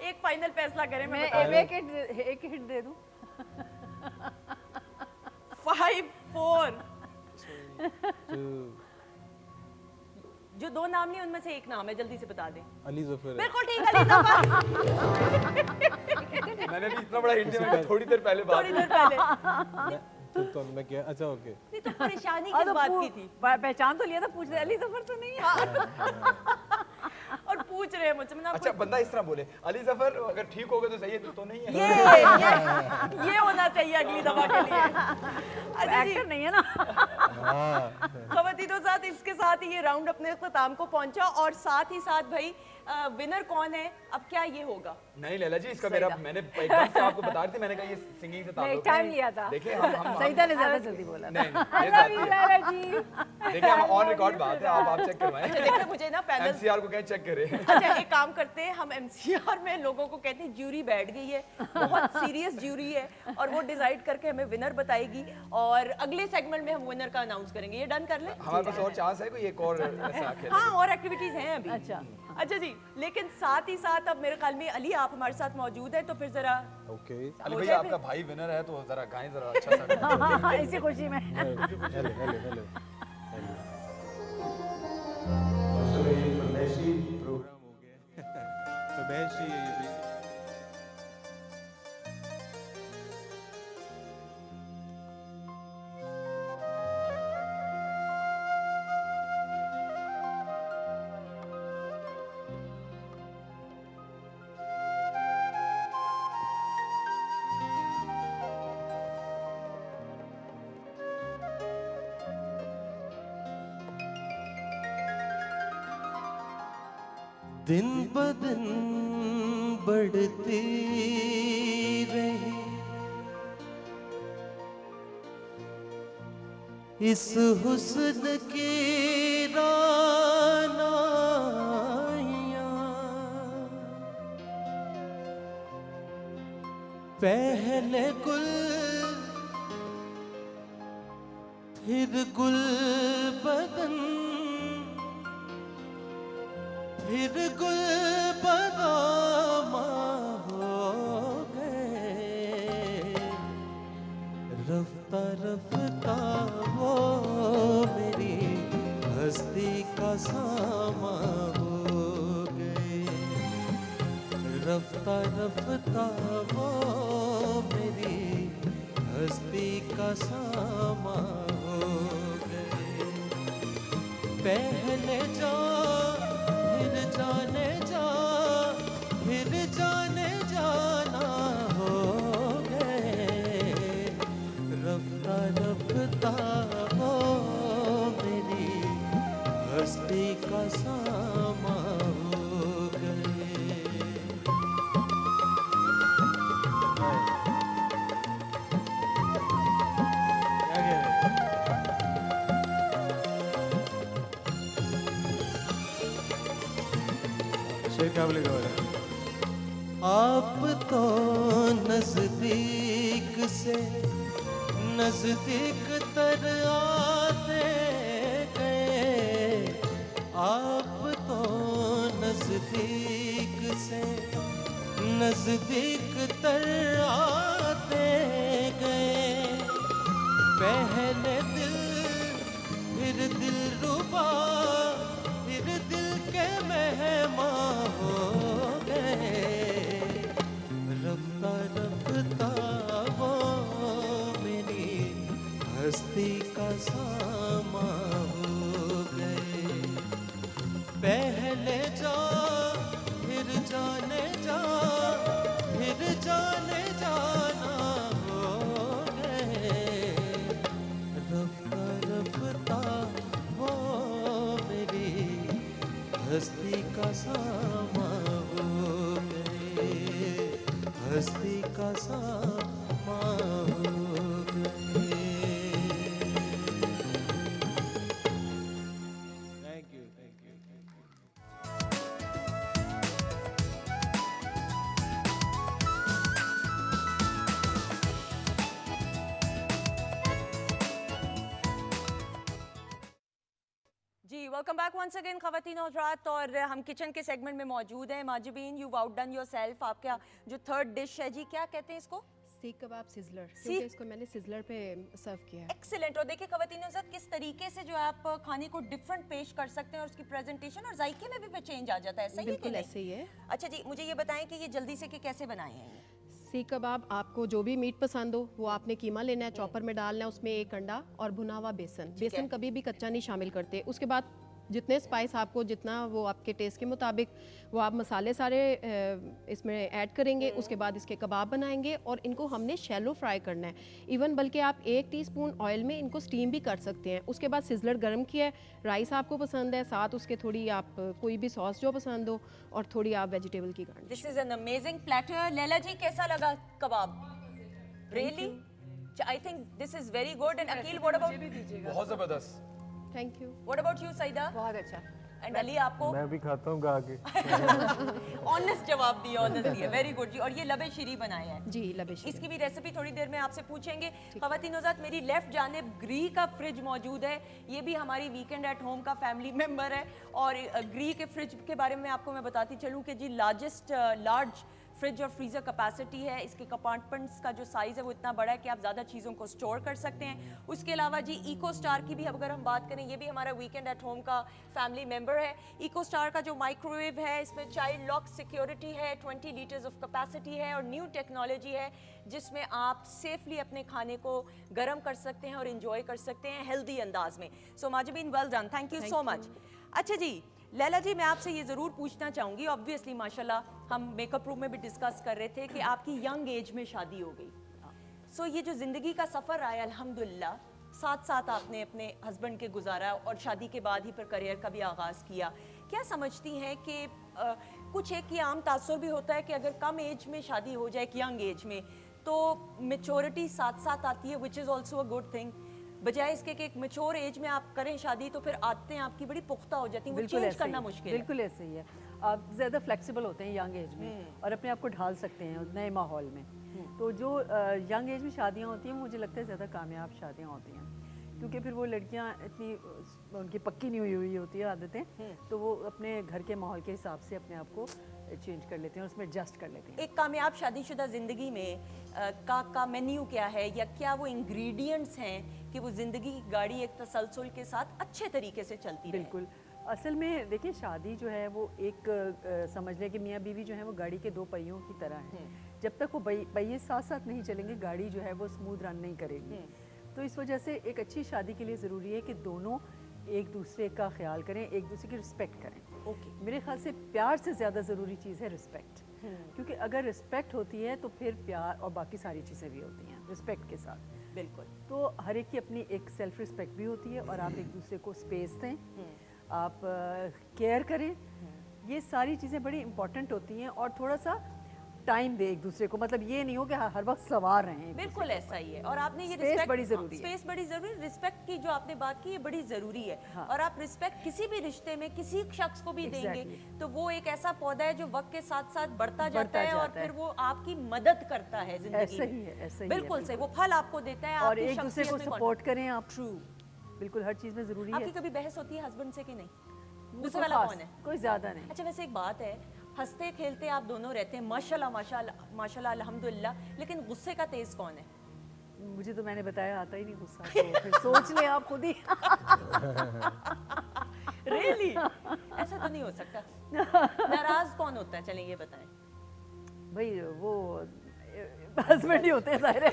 एक फाइनल फैसला करें, मैं मैं बता रही एक हिट दे दूं। हूं। 5-4 तो जो दो नाम नहीं उनमें से एक नाम है, जल्दी से बता दें। अली जफर है। बिल्कुल ठीक, अली जफर। मैंने भी इतना बड़ा हिंट दिया, मैंने थोड़ी देर पहले बात थोड़ी देर पहले। तो मैं क्या, अच्छा ओके। नहीं तो परेशानी हाँ, किस तो बात की थी? पहचान तो लिया था, पूछ रहे अली जफर तो नहीं है। और पूछ रहे हैं मुझसे, मैंने अच्छा, आपको बंदा इस तरह बोले अली जफर अगर ठीक होगा तो सही है, तो नहीं है। ये होना चाहिए अगली दफा के लिए। अच्छा जी, एक्टर नहीं है ना। हाँ। खवातीनों साथ इसके साथ ही ये राउंड अपने अख्ताम को पहुंचा, और साथ ही साथ भाई विनर कौन है, अब क्या ये होगा? नहीं लैला जी, इसका मेरा मैंने एकदम से आपको बता रही थी, मैंने कहा ये सिंगिंग से ताल्लुक है। टाइम लिया था। देखिए हम सईदा ने ज्यादा जल्दी बोला। नहीं ये जाती है। लाला जी, देखिए हम ऑन रिकॉर्ड बात है, आप चेक करवाएं। देखिए मुझे ना पैनल, एनसीआर को कहें चेक करें। अच्छा एक काम करते हैं, हम एमसीआर में लोगों को कहते हैं ज्यूरी बैठ गई है, बहुत सीरियस ज्यूरी है, और वो डिसाइड करके हमें विनर बताएगी, और अगले सेगमेंट में हम विनर का अनाउंस करेंगे, ये डन कर लें? हमारे पास और चांस है कोई एक और ऐसा खेलने हाँ, और एक्टिविटीज हैं अभी। अच्छा अच्छा जी, लेकिन साथ ही साथ अब मेरे ख्याल में अली आप हमारे साथ मौजूद है, तो फिर जरा ओके अली हो भैया जाए आपका भाई विनर है तो जरा गाएं जरा अच्छा सा हाँ इसी खुशी में हेलो हेलो हेलो माशाल्लाह ये फरमाइशी प्रोग्राम हो गया फरमाइशी ये भी दिन ब दिन बढ़ती रही इस हुस्न की रानाइयाँ पहले गुल फिर गुल बदन फिर गुल बदामा हो गए रफ्ता रफ्ता वो मेरी हस्ती का सामा हो गए रफ्ता रफ्ता वो मेरी हस्ती का सामा हो गए पहले जा फिर जाने जा फिर जाने जाना हो गए रफ्ता रफ्ता हो मेरी हस्ती का सामा हो गए क्या कह रहे हैं? शेर क्या बोलेगा आप तो नजदीक से नजदीक तर आते गए आप तो नजदीक से नजदीक तर आते गए पहले दिल फिर दिल रुबा फिर दिल के मेहमान हो गए रफ्ता रफ्ता वो मेरी हस्ती का सामा हो गए पहले जा फिर जाने जा फिर जाने जाना हो गए रफ्ता रफ्ता वो मेरी हस्ती का सामा हो गए हस्ती का सामा हो गए थैंक यू जी, वेलकम बैक वंस अगेन ख़वातीन और हज़रात, और हम किचन के सेगमेंट में मौजूद हैं। माजिबीन, यू आउटडन योरसेल्फ। आपका जो थर्ड डिश है जी, क्या कहते हैं इसको? सीख कबाब सिजलर, क्योंकि इसको मैंने सिजलर पे सर्व किया है। एक्सीलेंट। और देखिए ख़वातीन और हज़रात, किस तरीके से जो है आप खाने को डिफरेंट पेश कर सकते हैं और उसकी प्रेजेंटेशन और जायके में भी चेंज आ जाता है। सही है कि बिल्कुल नहीं? ऐसे ही है। अच्छा जी, मुझे ये बताएं कि ये जल्दी से कि कैसे बनाए हैं ये? सीख कबाब आपको जो भी मीट पसंद हो वो आपने कीमा लेना है, चॉपर में डालना है, उसमें एक अंडा और भुना हुआ बेसन। बेसन कभी भी कच्चा नहीं शामिल करते। उसके बाद जितने स्पाइस आपको जितना वो आपके टेस्ट के मुताबिक वो आप मसाले सारे इसमें ऐड करेंगे। उसके बाद इसके कबाब बनाएंगे और इनको हमने शैलो फ्राई करना है। इवन बल्कि आप 1 टीस्पून ऑयल में इनको स्टीम भी कर सकते हैं। उसके बाद सिजलर गर्म किया है, राइस आपको पसंद है, साथ उसके थोड़ी आप कोई भी सॉस जो पसंद हो और थोड़ी आप वेजिटेबल की garnish. This is an amazing platter. Laila ji, कैसा लगा kebab? Really I think this is very good. And Akeel, what about बहुत जबरदस्त। Thank you. What about you Saeeda? बहुत अच्छा एंड अली आपको मैं भी खाता हूँ गा के। ऑनेस्ट जवाब दिया, ऑनेस्ट दिया, वेरी गुड जी। और ये लबे शीरी बनाया है जी लबेशी इसकी भी रेसिपी थोड़ी देर में आपसे पूछेंगे। ख़वातीन हज़रात, मेरी लेफ्ट जानिब ग्री का फ्रिज मौजूद है। ये भी हमारी वीकेंड एट होम का फैमिली मेंबर है। और ग्री के फ्रिज के बारे में आपको मैं बताती चलूँ कि जी लार्ज फ्रिज और फ्रीज़र कैपेसिटी है। इसके कंपार्टमेंट्स का जो साइज़ है वो इतना बड़ा है कि आप ज़्यादा चीज़ों को स्टोर कर सकते हैं। उसके अलावा जी इको स्टार की भी अगर हम बात करें, ये भी हमारा वीकेंड एट होम का फैमिली मेंबर है। इको स्टार का जो माइक्रोवेव है, इसमें चाइल्ड लॉक सिक्योरिटी है, 20 लीटर्स ऑफ कैपेसिटी है और न्यू टेक्नोलॉजी है जिसमें आप सेफली अपने खाने को गर्म कर सकते हैं और इंजॉय कर सकते हैं हेल्दी अंदाज में। सो माजिबीन, well done, thank you so much. अच्छा जी लैला जी, मैं आपसे ये ज़रूर पूछना चाहूँगी, ऑब्वियसली माशाल्लाह हम मेकअप रूम में भी डिस्कस कर रहे थे कि आपकी यंग एज में शादी हो गई। सो ये जो ज़िंदगी का सफ़र आया अल्हम्दुलिल्लाह, साथ साथ आपने अपने हस्बैंड के गुजारा और शादी के बाद ही फिर करियर का भी आगाज़ किया। क्या समझती हैं कि कुछ एक ये आम तासुर भी होता है कि अगर कम एज में शादी हो जाए, एक यंग एज में, तो मेच्योरिटी साथ साथ आती है, which is also a good thing, बजाय इसके कि एक मेच्योर एज में आप करें शादी तो फिर आदतें आपकी बड़ी पुख्ता हो जाती हैं, वो बिल्कुल चेंज ऐसे करना ही, मुश्किल है। बिल्कुल ऐसे ही है। आप ज़्यादा फ्लेक्सिबल होते हैं यंग एज में और अपने आप को ढाल सकते हैं उस नए माहौल में। तो जो यंग एज में शादियां होती हैं, मुझे लगता है ज़्यादा कामयाब शादियां होती हैं, क्योंकि फिर वो लड़कियां इतनी उनकी पक्की नहीं हुई होती है आदतें, तो वो अपने घर के माहौल के हिसाब से अपने आप को चेंज कर लेते हैं, उसमें एडजस्ट कर लेते हैं। एक कामयाब शादीशुदा ज़िंदगी में का मेन्यू क्या है, या क्या वो इंग्रेडिएंट्स हैं कि वो ज़िंदगी की गाड़ी एक तसलसल के साथ अच्छे तरीके से चलती रहे? बिल्कुल। असल में देखिए, शादी जो है वो एक समझ लें कि मियाँ बीवी जो है वो गाड़ी के दो पहियों की तरह है। जब तक वो पहिए साथ साथ नहीं चलेंगे, गाड़ी जो है वो स्मूथ रन नहीं करेगी। तो इस वजह से एक अच्छी शादी के लिए ज़रूरी है कि दोनों एक दूसरे का ख्याल करें, एक दूसरे की रिस्पेक्ट करें। ओके। मेरे ख्याल से प्यार से ज़्यादा ज़रूरी चीज़ है रिस्पेक्ट, क्योंकि अगर रिस्पेक्ट होती है तो फिर प्यार और बाकी सारी चीज़ें भी होती हैं रिस्पेक्ट के साथ। बिल्कुल। तो हर एक की अपनी एक सेल्फ रिस्पेक्ट भी होती है और आप एक दूसरे को स्पेस दें, आप केयर करें, ये सारी चीज़ें बड़ी इंपॉर्टेंट होती हैं। और थोड़ा सा टाइम दे एक दूसरे को, मतलब ये नहीं हो कि हर वक्त सवार रहें। बिल्कुल ऐसा ही है। और आपने ये Space रिस्पेक्ट बड़ी ज़रूरी है। स्पेस बड़ी ज़रूरी, रिस्पेक्ट की जो आपने बात की ये बड़ी ज़रूरी है। हाँ। और आप रिस्पेक्ट किसी भी रिश्ते में किसी शख्स को भी देंगे Exactly. तो वो एक ऐसा पौधा है जो वक्त के साथ साथ बढ़ता जाता बढ़ता है और जाता है। फिर वो आपकी मदद करता है जिंदगी ऐसा ही में। है, ऐसा ही है, बिल्कुल सही, वो फल आपको देता है और आपकी एक दूसरे को शख्सियत में सपोर्ट करें आप। ट्रू। बिल्कुल हर चीज़ में ज़रूरी है। आपकी कभी बहस होती है हस्बैंड से कि नहीं? वो दूसरा तो वाला खास, कौन है? कोई ज़्यादा नहीं। अच्छा, वैसे एक बात है, हंसते खेलते आप दोनों रहते हैं माशाल्लाह माशाल्लाह माशाल्लाह अल्हम्दुलिल्लाह, लेकिन गुस्से का तेज कौन है? मुझे तो मैंने बताया आता ही नहीं गुस्सा, तो फिर सोच लें आप खुद ही। रियली ऐसा तो नहीं हो सकता। नाराज कौन होता है, चलें ये बताएं। भाई वो हस्बैंड ही होते हैं, जाहिर है।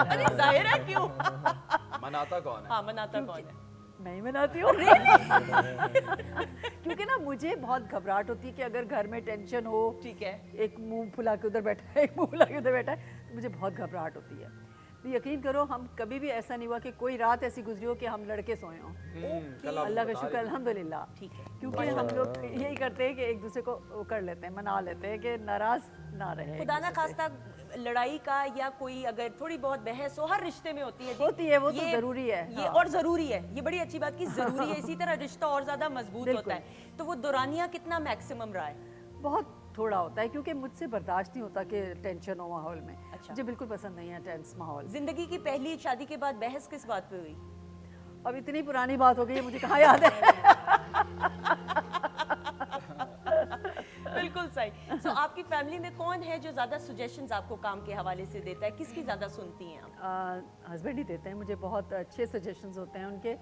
अरे जाहिर है, क्यों? मनाता कौन है? हाँ, मनाता कौन है? मैं ही मनाती हूँ। क्योंकि ना मुझे बहुत घबराहट होती है कि अगर घर में टेंशन हो, ठीक है। एक मुंह फुला के उधर बैठा है, एक मुंह फुला के उधर बैठा है, तो मुझे बहुत घबराहट होती है। तो यकीन करो, हम कभी भी ऐसा नहीं हुआ कि कोई रात ऐसी गुजरी हो कि हम लड़के सोए हों। कल आप अल्लाह का बता शुक्र, रही थी। अल्हम्दुलिल्लाह। ठीक है। क्योंकि हम लोग यही करते हैं कि एक दूसरे को वो कर लेते हैं, मना लेते हैं कि नाराज ना रहे। खुदा ना खास्ता लड़ाई का या कोई अगर थोड़ी बहुत बहस हो, हर रिश्ते में होती है जी। होती है, वो तो ये- ज़रूरी है। ये हाँ। और ज़रूरी है, ये बड़ी अच्छी बात की ज़रूरी है। इसी तरह रिश्ता और ज़्यादा मजबूत बिल्कुल। होता है। तो वो दौरानिया कितना मैक्सिमम रहा है? बहुत थोड़ा होता है, क्योंकि मुझसे बर्दाश्त नहीं होता कि टेंशन हो माहौल में। अच्छा। मुझे बिल्कुल पसंद नहीं है टेंस माहौल। जिंदगी की पहली शादी के बाद बहस किस बात पे हुई? अब इतनी पुरानी बात हो गई है, मुझे कहाँ याद है। बिल्कुल सही। सो आपकी फैमिली में कौन है जो ज़्यादा सजेशंस आपको काम के हवाले से देता है? किसकी ज़्यादा सुनती हैं आप? हस्बैंड ही देते हैं मुझे, बहुत अच्छे सजेशंस होते हैं उनके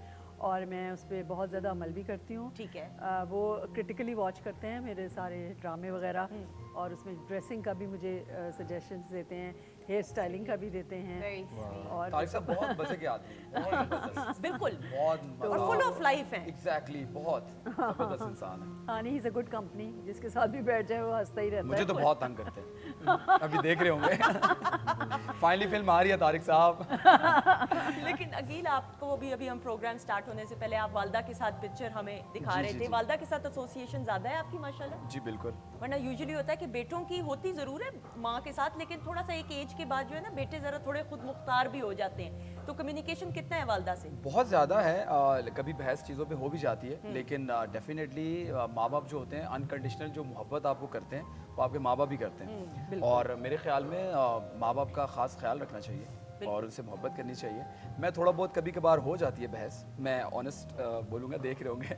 और मैं उस पर बहुत ज़्यादा अमल भी करती हूँ। ठीक है। वो क्रिटिकली वॉच करते हैं मेरे सारे ड्रामे वगैरह, और उसमें ड्रेसिंग का भी मुझे सजेशंस देते हैं, हेयर स्टाइलिंग का भी देते हैं। और तारिक साहब बहुत मजे के आदमी हैं, बहुत जबरदस्त, बिल्कुल। बहुत और full of life हैं। एग्जैक्टली, बहुत जबरदस्त इंसान है। हाँ नहीं, इज़ अ गुड कंपनी, जिसके साथ भी बैठ जाए वो हंसता ही रहता मुझे है। तो बहुत तंग करते हैं, अभी देख रहे होंगे। फाइनली फिल्म आ रही है तारिक साहब। लेकिन अकील, आपको भी अभी हम प्रोग्राम स्टार्ट होने से पहले आप वालदा के साथ पिक्चर हमें दिखा जी, रहे जी, थे। जी। वालदा के साथ एसोसिएशन ज़्यादा है आपकी माशाल्लाह? जी बिल्कुल। वरना यूजुअली होता है कि बेटों की होती ज़रूर है माँ के साथ, लेकिन थोड़ा सा एक एज के बाद जो है ना बेटे ज़रा थोड़े खुद मुख्तार भी हो जाते हैं, तो कम्युनिकेशन कितना है वालदा से? बहुत ज़्यादा है। कभी बहस चीज़ों पे हो भी जाती है, लेकिन डेफिनेटली माँ बाप जो होते हैं अनकंडीशनल जो मोहब्बत आपको करते हैं वो आपके माँ बाप भी करते हैं। और मेरे ख्याल में माँ बाप का ख़ास ख्याल रखना चाहिए और उनसे मोहब्बत करनी चाहिए। मैं थोड़ा बहुत कभी कभार हो जाती है बहस, मैं ऑनेस्ट बोलूँगा, देख रहे होंगे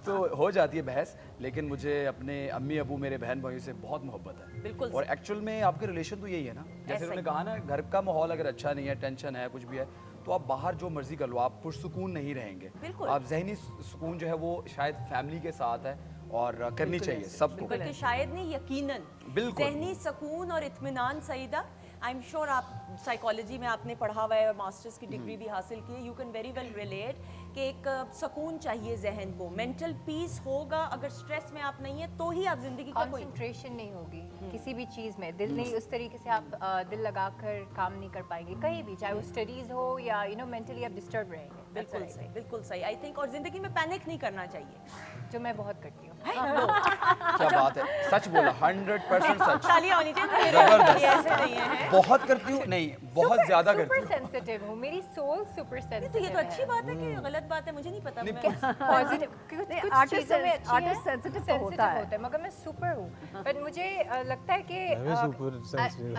तो हो जाती है बहस, लेकिन मुझे अपने अम्मी अबू मेरे बहन भाइयों से बहुत मोहब्बत है। बिल्कुल और एक्चुअल में आपके रिलेशन तो यही है ना, जैसे ऐसा उन्होंने ही। कहा ना, घर का माहौल अगर अच्छा नहीं है, टेंशन है, कुछ भी है, तो आप बाहर जो मर्जी कर लो, आप पुरसुकून नहीं रहेंगे। बिल्कुल। आप जहनी सुकून जो है वो शायद फैमिली के साथ है और करनी चाहिए सबको। बल्कि शायद नहीं, यकीनन बिल्कुल। ज़हनी सुकून और इत्मीनान। सईदा, आई एम श्योर आप साइकोलॉजी में आपने पढ़ा हुआ है और मास्टर्स की डिग्री भी हासिल की है, you can very well relate कि एक सुकून चाहिए जहन को, मेंटल पीस होगा। अगर स्ट्रेस में आप नहीं है तो ही आप जिंदगी का कोई कंसंट्रेशन नहीं होगी किसी भी चीज़ में, दिल नहीं उस तरीके से आप दिल लगाकर काम नहीं कर पाएंगे कहीं भी, चाहे वो स्टडीज़ हो या मेंटली आप डिस्टर्ब रहेंगे। That's बिल्कुल what I सही, think. बिल्कुल सही। आई थिंक और जिंदगी में पैनिक नहीं करना चाहिए। जो मैं बहुत करती हूँ। क्या बात है, सच बोला, 100% सच। तालियां होनी चाहिए। जबरदस्त। ये ऐसे नहीं है। बहुत करती हूँ नहीं, बहुत ज्यादा करती सुपर हूँ। सेंसिटिव हूँ, मेरी सोल सुपर तो सेंसिटिव ये तो अच्छी बात है कि गलत बात है, मुझे नहीं पता। नहीं, मैं- पॉजिटिव कुछ नहीं, कुछ artist चीज़ों में sen- अच्छी है, artist sensitive तो होता है। होता है, मगर मैं सुपर हूँ। पर मुझे लगता है कि मैं सुपर सेंसिटिव।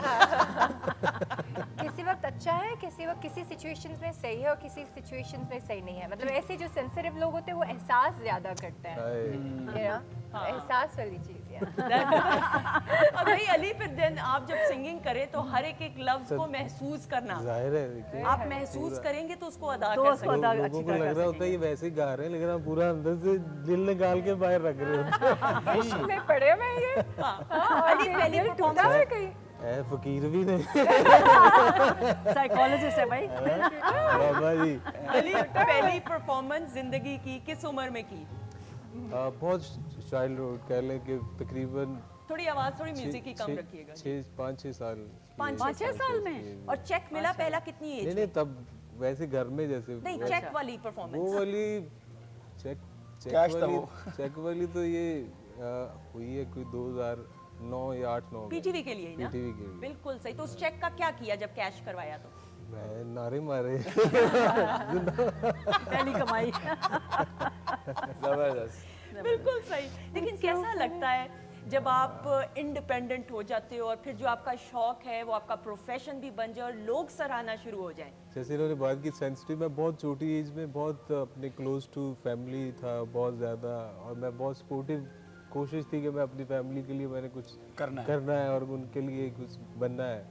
किसी वक्त अच्छा है, किसी वक्त किसी सिचुएशंस में सही है और किसी सिचुएशंस में सही नहीं है। मतलब ऐसे जो सेंसिटिव लोग होते हैं वो एहसास ज्यादा करते हैं, एहसास वाली चीज़ है। और भाई अली, फिर देन आप जब सिंगिंग करें तो हर एक लफ्ज को महसूस करना, जाहिर है देखिए, आप महसूस करेंगे तो उसको अदा तो कर उसको सकते अदा हैं। अच्छी लोगों को तरह लग कर रहा होता है ये वैसे ही गा रहे हैं, लेकिन आप पूरा अंदर से दिल निकाल के बाहर रख रहे हो। मैं पढ़े मैं ये अली पहली परफॉर्मेंस कहीं ऐ फकीर भी नहीं। साइकोलॉजिस्ट है भाई। बाबा जी अली पहली परफॉर्मेंस जिंदगी की किस उम्र में की? बहुत चाइल्डहुड कह लें कि तकरीबन थोड़ी आवाज, थोड़ी म्यूजिक की कम रखिएगा। 5-6 साल। 5-6 साल में? और चेक मिला पहला कितनी नहीं एज नहीं, में? तब वैसे घर में जैसे नहीं, चेक वाली वो परफॉर्मेंस। वाली चेक कैश था वो। चेक वाली तो ये हुई है कोई 2009 या 8-9 में। पीटीवी के लिए ही ना? पीटीवी के लिए। बिल्कुल सही। तो उस चेक का क्या किया जब कैश करवाया तो? मैं नारे मारे। पहली कमाई। जबरदस्त। बिल्कुल सही। लेकिन कैसा लगता है जब आप इंडिपेंडेंट हो जाते हो और फिर जो आपका शौक है वो आपका प्रोफेशन भी बन जाए और लोग सराहना शुरू हो जाएं? जैसे इन्होंने बात की सेंसिटिव, मैं बहुत छोटी एज में बहुत अपने क्लोज टू फैमिली था बहुत ज़्यादा, और मैं बहुत सपोर्टिव, कोशिश थी कि मैं अपनी फैमिली के लिए मैंने कुछ करना है और उनके लिए कुछ बनना है।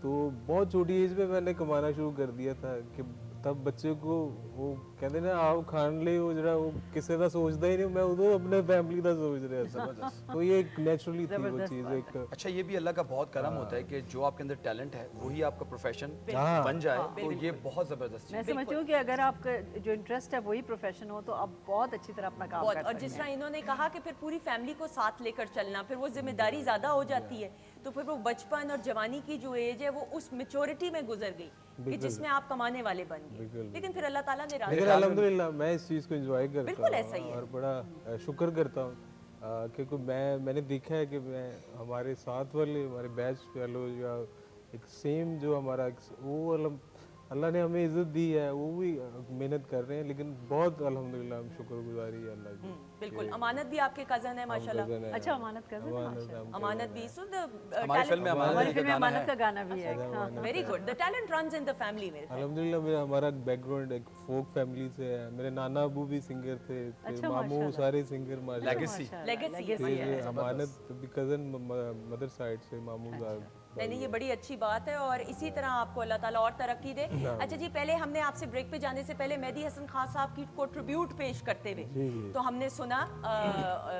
तो बहुत छोटी एज में मैंने कमाना शुरू कर दिया था कि तब बच्चे को वो कहते ना आओ खान ले, वो जरा वो किसी का सोचता ही नहीं, मैं उधर अपने फैमिली का सोच रहा था। तो ये एक नेचुरली थी वो चीज़ एक। अच्छा, ये भी अल्लाह का बहुत करम होता है कि जो आपके अंदर टैलेंट है वही आपका प्रोफेशन हाँ। बन जाए, तो ये बहुत जबरदस्त मैं चीज़ है। समझती हूँ कि अगर आपका जो इंटरेस्ट है वही प्रोफेशन हो तो आप बहुत अच्छी तरह अपना काम बहुत। कर और सकते जिस हैं। तरह इन्होंने कहा कि फिर पूरी फैमिली को साथ लेकर चलना, फिर वो जिम्मेदारी ज़्यादा हो जाती है, तो फिर वो बचपन और जवानी की जो एज है वो उस मेच्योरिटी में गुजर गई कि जिसमें आप कमाने वाले बन गए। लेकिन फिर अल्लाह ताला ने रास्ता, लेकिन अल्हम्दुलिल्लाह मैं इस चीज़ को एंजॉय करता बिल्कुल ऐसा ही हूँ है। और बड़ा शुक्र करता हूँ क्योंकि मैंने देखा है कि मैं हमारे साथ वाले हमारे बैच फेलो या एक सेम जो हमारा वो अल्लाह ने हमें इज्जत दी है, वो भी मेहनत कर रहे हैं, लेकिन बहुत अल्हम्दुलिल्लाह हम शुक्रगुजारी है अल्लाह की। बिल्कुल। अमानत भी आपके कज़न है माशाल्लाह। cousin हैं। अच्छा, अमानत cousin, अमानत भी, सो हमारी फिल्म में हमारी अमानत फिल्म में का गाना अमानत है। का गाना भी है। हाँ। Very good. The talent runs in the family मेरे ख्याल। अल्हम्दुलिल्लाह मेरा हमारा बैकग्राउंड एक फोक फैमिली से है। मेरे नाना अबू भी सिंगर थे, फिर अच्छा, मामू माशाल्लाह। सारे सिंगर माशाल्लाह। लेगेसी। लेगेसी है। फिर अमानत भी कज़न मदर साइड से मामू साहब। नहीं, ये बड़ी अच्छी बात है और इसी तरह आपको अल्लाह ताला और तरक्की दे। अच्छा जी, पहले हमने आपसे ब्रेक पे जाने से पहले मेहदी हसन खान साहब की को ट्रिब्यूट पेश करते हुए तो हमने सुना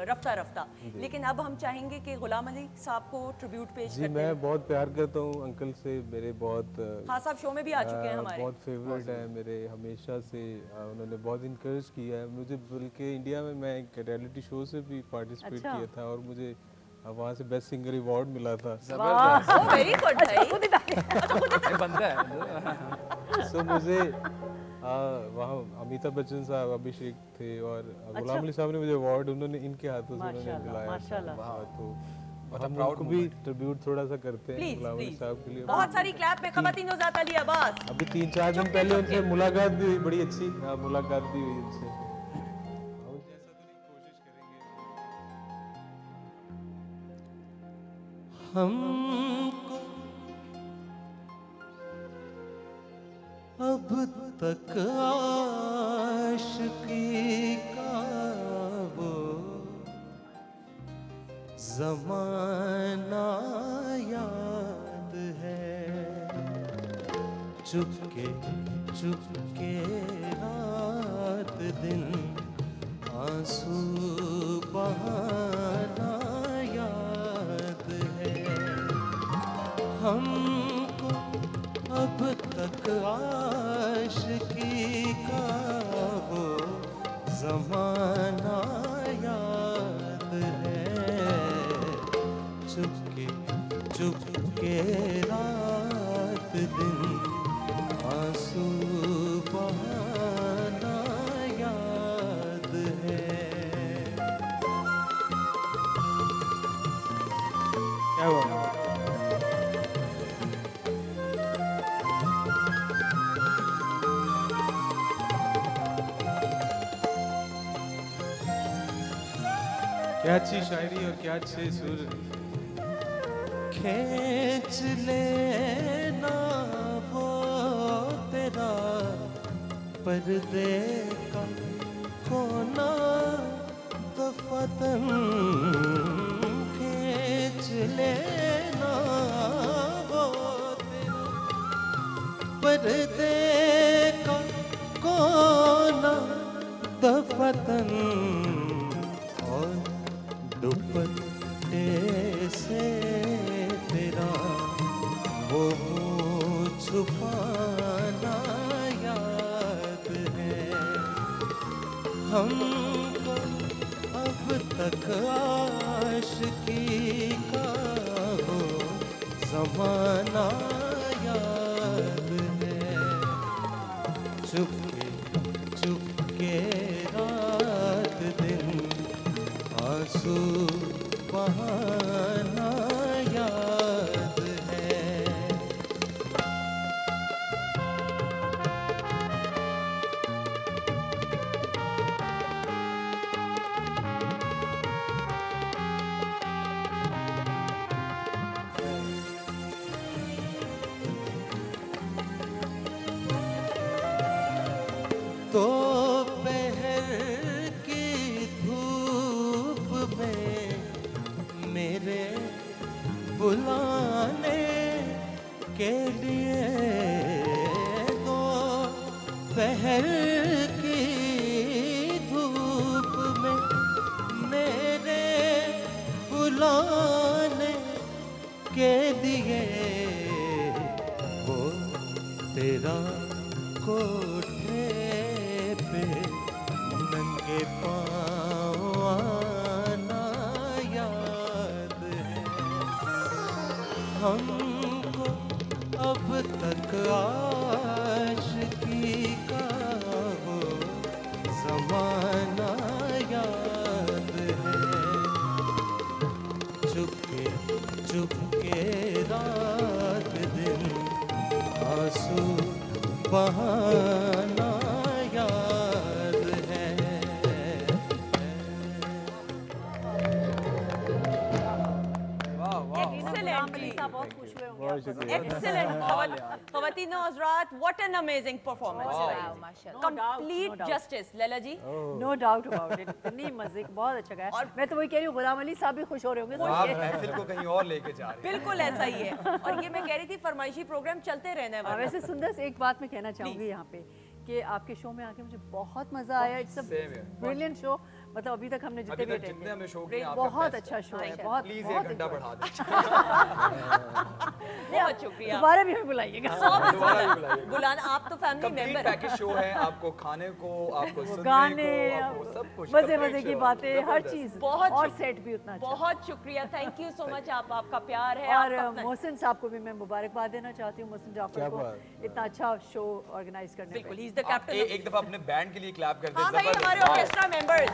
रफ्ता रफ्ता, लेकिन अब हम चाहेंगे कि गुलाम अली साहब को ट्रिब्यूट पेश जी करते मैं हैं। बहुत प्यार करता हूँ अंकल से, मेरे बहुत खान साहब शो में भी आ चुके हैं हमारे। बहुत फेवरेट है मेरे हमेशा से। उन्होंने बहुत इनकरेज किया है मुझे, बल्कि इंडिया में मैं एक रियलिटी शो से भी पार्टिसिपेट अच्छा। किया था और मुझे वहाँ से बेस्ट सिंगर अवार्ड मिला था। जबरदस्त। ओह, वेरी गुड भाई। ये बनता है। सो मुझे वहाँ अमिताभ बच्चन साहब, अभिषेक थे और गुलाम अली साहब ने मुझे अवार्ड उन्होंने इनके हाथों से उन्होंने माशाल्लाह, दिलाया था। माशाल्लाह। हाँ, तो हम proud उनको भी ट्रिब्यूट थोड़ा सा करते हैं प्लीज गुलाम अली प्लीज साहब के लिए। बहुत सारी क्लैप में खवातीन ज़ात अली अब्बास। अभी 3-4 दिन पहले उनसे मुलाकात भी हुई, बड़ी अच्छी मुलाकात भी हुई उनसे। हमको अब तक आशिकी का वो ज़माना याद है, चुपके चुपके रात दिन आंसू बहाना याद है। हमको अब तक आशिकी का वो ज़माना याद है, चुपके चुपके रात दिन आंसू बहाना याद है। क्या हुआ? क्या अच्छी शायरी और क्या अच्छे सुर। खींच लेना वो तेरा पर्दे का कोना दफतन, खींच लेना वो तेरा पर्दे का कोना दफतन, और दुपट्टे से तेरा वो मुँह छुपाना याद है। हमको अब तक आशिकी का वो ज़माना याद है, चुपके चुपके रात दिन आंसू बहाना याद है। दोपहर की धूप में मेरे बुलाने के लिए, दोपहर की धूप में मेरे बुलाने के लिए, वो तेरा कोठे पे नंगे पाँव आना याद है। हमको अब तक आशिकी का वो ज़माना याद है, चुपके चुपके रात दिन आंसू बहाना याद है। Excellently. बहुत खुश हुए होंगे बहुत शुक्रिया। Excellent. Khawateen o Hazrat, what an amazing performance. Wow, mashallah. Complete No doubt. justice. Laila ji. No doubt about it, इतनी मजे बहुत अच्छा गाया। और मैं तो वही कह रही हूँ, गुलाम अली साहब भी खुश हो रहे होंगे। आप महफिल को कहीं और लेके जा रहे हैं। बिल्कुल ऐसा ही है। और ये मैं कह रही थी फरमाइशी प्रोग्राम चलते रहना है। वरना। वैसे सुंदर से एक बात मैं कहना चाहूँगी यहाँ पे कि आपके शो में आके मुझे बहुत मज़ा आया। It's a Same here. Brilliant show, मतलब अभी तक हमने जितने अभी भी तक attend जितने हमें शो किए, किए आपका बहुत best अच्छा शो है, अच्छा। बहुत प्लीज बहुत एक घंटा enjoy। बढ़ा दें। बहुत शुक्रिया। दोबारा भी हमें बुलाइएगा। दोबारा भी बुलाइएगा। बुलाना, आप तो family complete member package show है, आपको खाने को, आपको सुनने गाने, को, आपको सब कुछ, मजे complete मजे की show, बातें, हर जबरदस्त। चीज़, बहुत और शुक्रिया। सेट भी उतना अच्छा। बहुत शुक्रिया। Thank you so much. आपका प्यार है। और आपका अपना- मोहसिन साहब को भी मैं मुबारकबाद देना चाहती हूँ, मोहसिन जाफर क्या को बात। इतना अच्छा शो ऑर्गेनाइज करने बिल्कुल, पे। ही इज द आप कैप्टन। एक दफा अपने बैंड के लिए क्लाप कर दें। हाँ भाई, जबरदस्त। हमारे ऑर्केस्ट्रा मेंबर्स।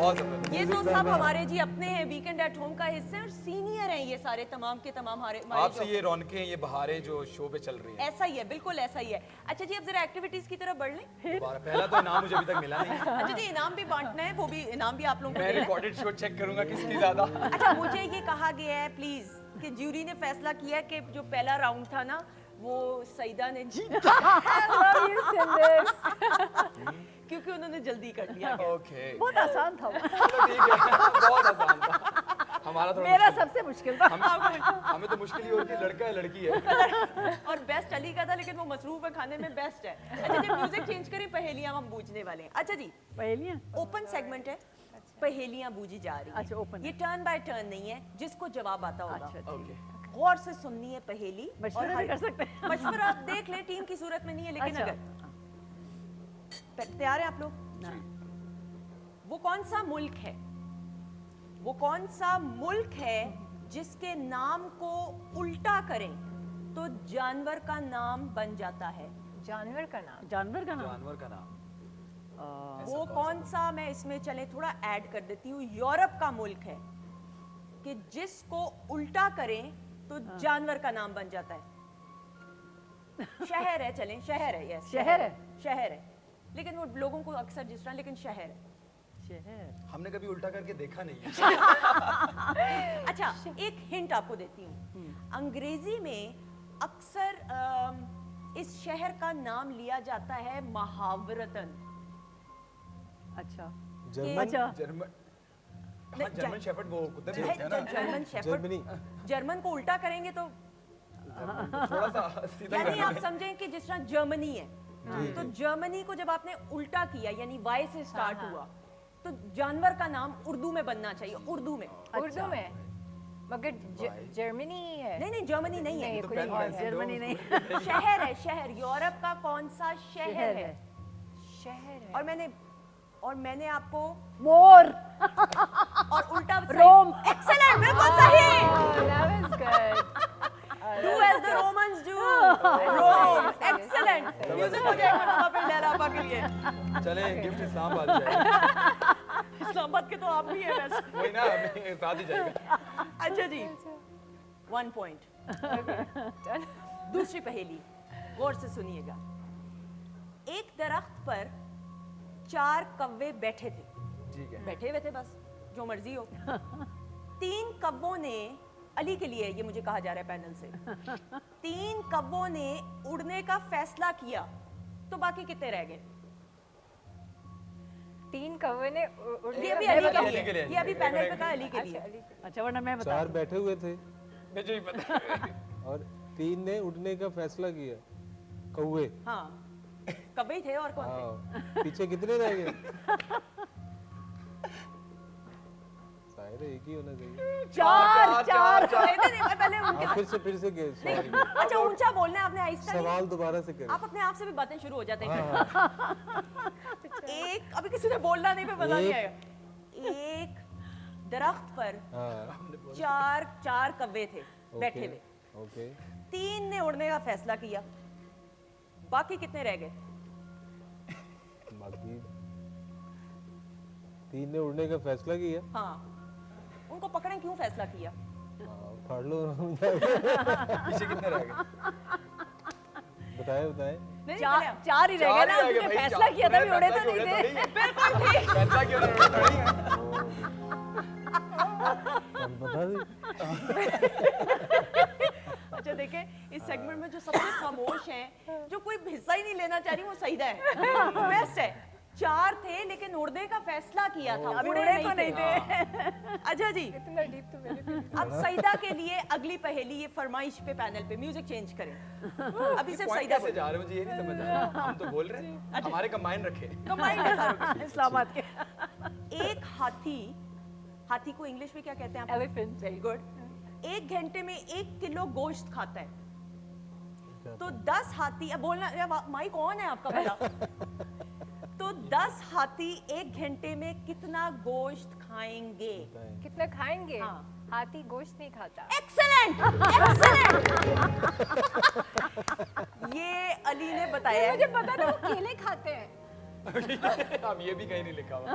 बहुत जबरदस्त। ये तो सब हमारे जी अपने हैं, वीकेंड एट होम का हिस्से और सीनियर हैं ये सारे तमाम के तमाम हमारे आपसे जो- ये रौनकें, ये बहारें जो शो पे चल रही हैं। ऐसा ही है, बिल्कुल ऐसा ही है। अच्छा जी, अब जरा एक्टिविटीज की तरफ बढ़ लें। दोबारा पहला तो इनाम मुझे अभी तक मिला नहीं। अच्छा जी, इनाम भी बांटना है, वो भी इनाम भी आप लोगों को मैं देना है। रिकॉर्डेड शो चेक करूंगा किसकी ज्यादा। अच्छा, मुझे ये कहा गया है प्लीज कि ज्यूरी ने फैसला किया कि जो पहला राउंड था ना वो सईदा ने जीता क्योंकि उन्होंने जल्दी कर लिया। ओके बहुत आसान था वो। चलो ठीक है, बहुत आसान था। हमारा थोड़ा मेरा मुश्किल- सबसे मुश्किल था। हमें तो मुश्किल ही होती है, लड़का है लड़की है। और बेस्ट अली का था, लेकिन वो मसरूफ है खाने में, बेस्ट है। अच्छा, जब म्यूजिक चेंज करें, पहेलियां हम बूझने वाले हैं। अच्छा जी, पहेलियाँ ओपन सेगमेंट है, पहेलियां बूझी जा रही हैं। अच्छा, open ये टर्न बाय टर्न नहीं है, जिसको जवाब आता होगा अच्छा, ठीक ओके गौर से सुननी है पहेली। मशवरा भी कर सकते हैं। मशवरा आप देख लें, टीम की सूरत में नहीं है, लेकिन अच्छा। अगर तैयार हैं आप लोग? वो कौन सा मुल्क है, वो कौन सा मुल्क है जिसके नाम को उल्टा करें तो जानवर का नाम बन जाता है? जानवर का नाम। जानवर का नाम जानवर का नाम वो कौन सा, मैं इसमें चले थोड़ा ऐड कर देती हूँ, यूरोप का मुल्क है कि जिसको उल्टा करें तो जानवर का नाम बन जाता है। शहर है, चलें शहर है, यस शहर है? शहर है, लेकिन वो लोगों को अक्सर जिस तरह, लेकिन शहर है। शहर। हमने कभी उल्टा करके देखा नहीं है। अच्छा, एक हिंट आपको देती हूँ, अंग्रेजी में अक्सर इस शहर का नाम लिया जाता है मुहावरतन। अच्छा जर्मन अच्छा जर्मन, हाँ जर्मन शेफर्ड वो कुत्ते भी होते हैं ना। जर्मन शेफर्ड, जर्मनी जर्मन को उल्टा करेंगे तो थोड़ा सा सीधा यानी करना आप समझें कि जिस तरह जर्मनी है, तो जर्मनी को जब आपने उल्टा किया यानी वाई से स्टार्ट हुआ, तो जानवर का नाम उर्दू में बनना चाहिए, उर्दू में। उर्दू में, मगर जर्मनी है। नहीं नहीं, जर्मनी नहीं नहीं, है, कुछ और है। जर्मनी नहीं शहर है, शहर। यूरोप का कौन सा शहर है? शहर है। और मैंने आपको मोर और उल्टा रोम। एक्सीलेंट, बिल्कुल सही। Oh, that was good. Do as the Romans do. Rome, excellent. Music हो जाएगा वहाँ पे लहरापा के लिए। चले गिफ्ट इस्लामाबाद जाएगा। इस्लामाबाद के तो आप भी हैं वैसे। वही ना, हमें साथ ही जाएगा। अच्छा जी, 1 पॉइंट। दूसरी पहेली, गौर से सुनिएगा। एक दरख्त पर 4 कव्वे बैठे थे, ठीक है। बैठे हुए थे, बस जो मर्जी हो। 3 कव्वों ने, अली के लिए ये मुझे कहा जा रहा है पैनल से, 3 कव्वों ने उड़ने का फैसला किया, तो बाकी कितने रह गए? 3 कौवे ने ये अभी अली अली के के लिए, लिए, ये अभी पैनल पे कहा अली के अच्छा, लिए। अच्छा वरना मैं बता 4 बैठे हुए थे मुझे भी पता है। और 3 ने उठने का फैसला किया, कौवे। हाँ, कव्वे ही थे और कौन थे? हाँ, पीछे कितने रह गए? शायद एक ही होना चाहिए। चार नहीं, नहीं, मैं पहले उनके हाँ, फिर से सवाल अच्छा, ऊंचा बोलना है आपने, आहिस्ता नहीं। सवाल दोबारा से करें। आप अपने आप से भी बातें शुरू हो जाते हैं। हाँ, एक, अभी किसी ने बोलना नहीं, पे मजा नहीं एक- आएगा। एक दरख्त पर हाँ, 4 कव्वे थे बैठे ओके, हुए, ओके। 3 ने उड़ने का फैसला किया, बाकी कितने रह गए? बाकी 3 ने उड़ने का फैसला किया। हाँ, उनको पकड़ें, क्यों फैसला किया? हाँ, फाड़ लो। पीछे कितने रह गए? बताए बताए। नहीं, चार ही रह गए ना, चार ही रह गए उन्होंने भाई, फैसला किया था, उन्होंने भी उड़े फैसला तो किया, नहीं थे। बिल्कुल ठीक। फैसला क्यों नहीं थोड़ी है। हम बता दें। अच्छा देखें, इस सेगमेंट में जो सबसे खामोश हैं, जो कोई हिस्सा ही नहीं लेना चाह रही, वो सईदा है, बेस्ट है। 4 थे लेकिन उड़ने का फैसला किया था, अभी उड़े उड़े तो नहीं नहीं थे। थे। अच्छा जी, इतना डीप तो मैंने भी नहीं। अब सईदा के लिए अगली पहेली, ये फरमाइश पे पैनल पे म्यूजिक चेंज करें। अभी सिर्फ पॉइंट सईदा कैसे जा रहे हो, मुझे ये नहीं समझ आ रहा। हम तो बोल रहे हैं, हमारे कंबाइन रखे। कमांड है सारों की। इस्लामाबाद के एक हाथी को इंग्लिश में क्या कहते हैं आप? Elephant. Very good. 1 घंटे में 1 किलो गोश्त खाता है, तो 10 हाथी, अब बोलना माइक ऑन है आपका भला, तो 10 हाथी 1 घंटे में कितना गोश्त खाएंगे? कितना खाएंगे? हाँ। हाथी गोश्त नहीं खाता। Excellent, excellent. ये अली ने बताया है। मुझे पता था वो केले खाते हैं। अब ये भी कहीं नहीं लिखा हुआ।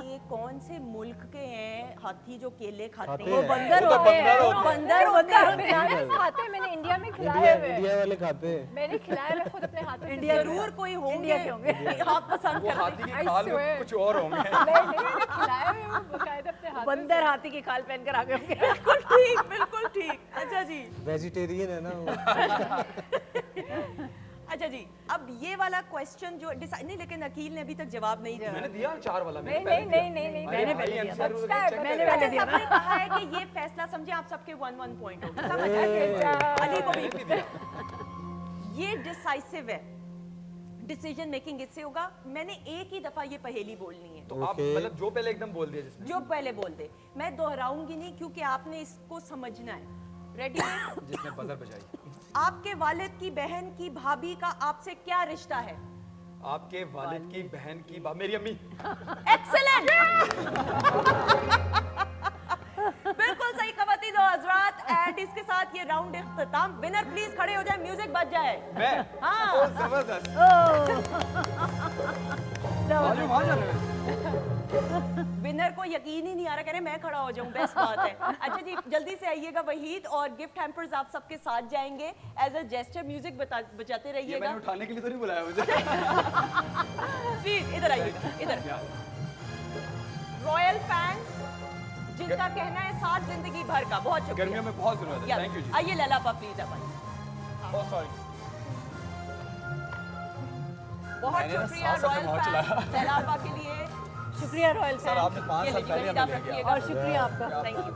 ये कौन से मुल्क के हैं हाथी जो केले खाते खाते हैं? हैं। बंदर वो तो होते हैं, बंदर होते हैं। बंदर होते हैं। बनानास खाते हैं, मैंने इंडिया में खिलाए हुए हैं। इंडिया वाले खाते हैं। मैंने खिलाए हुए खुद अपने हाथों से। इंडिया के जरूर कोई होंगे इंडिया के होंगे। कि आप पसंद वो करते हाथी हैं। की I खाल में swear. कुछ और होंगे। नहीं मैंने खिलाए हुए हैं, वो बाकायदा अपने हाथों बंदर हाथी की खाल पहन कर आ गए होंगे। बिल्कुल ठीक, बिल्कुल ठीक। अच्छा जी, वेजिटेरियन है ना वो। अच्छा जी, अब ये वाला क्वेश्चन जो नहीं, लेकिन अकील ने अभी तक जवाब नहीं दिया। मैंने दिया 4 वाला। नहीं नहीं नहीं नहीं नहीं मैंने मैंने भाई पहले आंसर वो दिया। check मैंने करेगा। पहले अच्छा, दिया सबने कहा है कि ये फैसला समझे आप सबके 1-1 पॉइंट हो गए। समझ अच्छा। अली को मैंने भी भी दिया। ये डिसाइसिव है, डिसीजन मेकिंग इससे होगा। मैंने एक ही दफा ये पहेली बोलनी है, तो आप Okay. मतलब जो पहले एकदम बोल दिया जिसने, जो पहले बोल दे। मैं दोहराऊंगी नहीं क्योंकि आपने इसको समझना है। रेडी है? जिसने बजर बजाई। आपके वालिद की बहन की भाभी का आपसे क्या रिश्ता है? आपके वालिद की बहन की मेरी अम्मी। एक्सेलेंट। बिल्कुल सही खवातीन और हजरात। एंड इसके साथ ये राउंड इख्तिताम। विनर प्लीज खड़े हो जाए, म्यूजिक बज जाए। मैं हाँ। ओ जबरदस्त। मालूम आ जा रहा है। विनर को यकीन ही नहीं आ रहा, कह रहे मैं खड़ा हो जाऊं, बेस्ट बात है। अच्छा जी, जल्दी से आइएगा वहीद, और गिफ्ट हैम्पर्स आप सबके साथ जाएंगे। एज अ जेस्चर म्यूजिक बजाते ये रहिएगा। मैंने उठाने के लिए तो नहीं बुलाया मुझे। जी इधर आइएगा, इधर। रॉयल फैन जिनका कहना है साथ जिंदगी भर का। बहुत शुक्रिया। गर्मियों में बहुत जरूरत है। थैंक यू जी। आइए लैला पा प्लीज आप आइए। बहुत सॉरी। बहुत मैंने ना शुक्रिया 7 साल रॉयल का फैन लैला पा के लिए। शुक्रिया रॉयल सर आपने 5 साल पहले हमें ले गया। और शुक्रिया आपका। Thank you.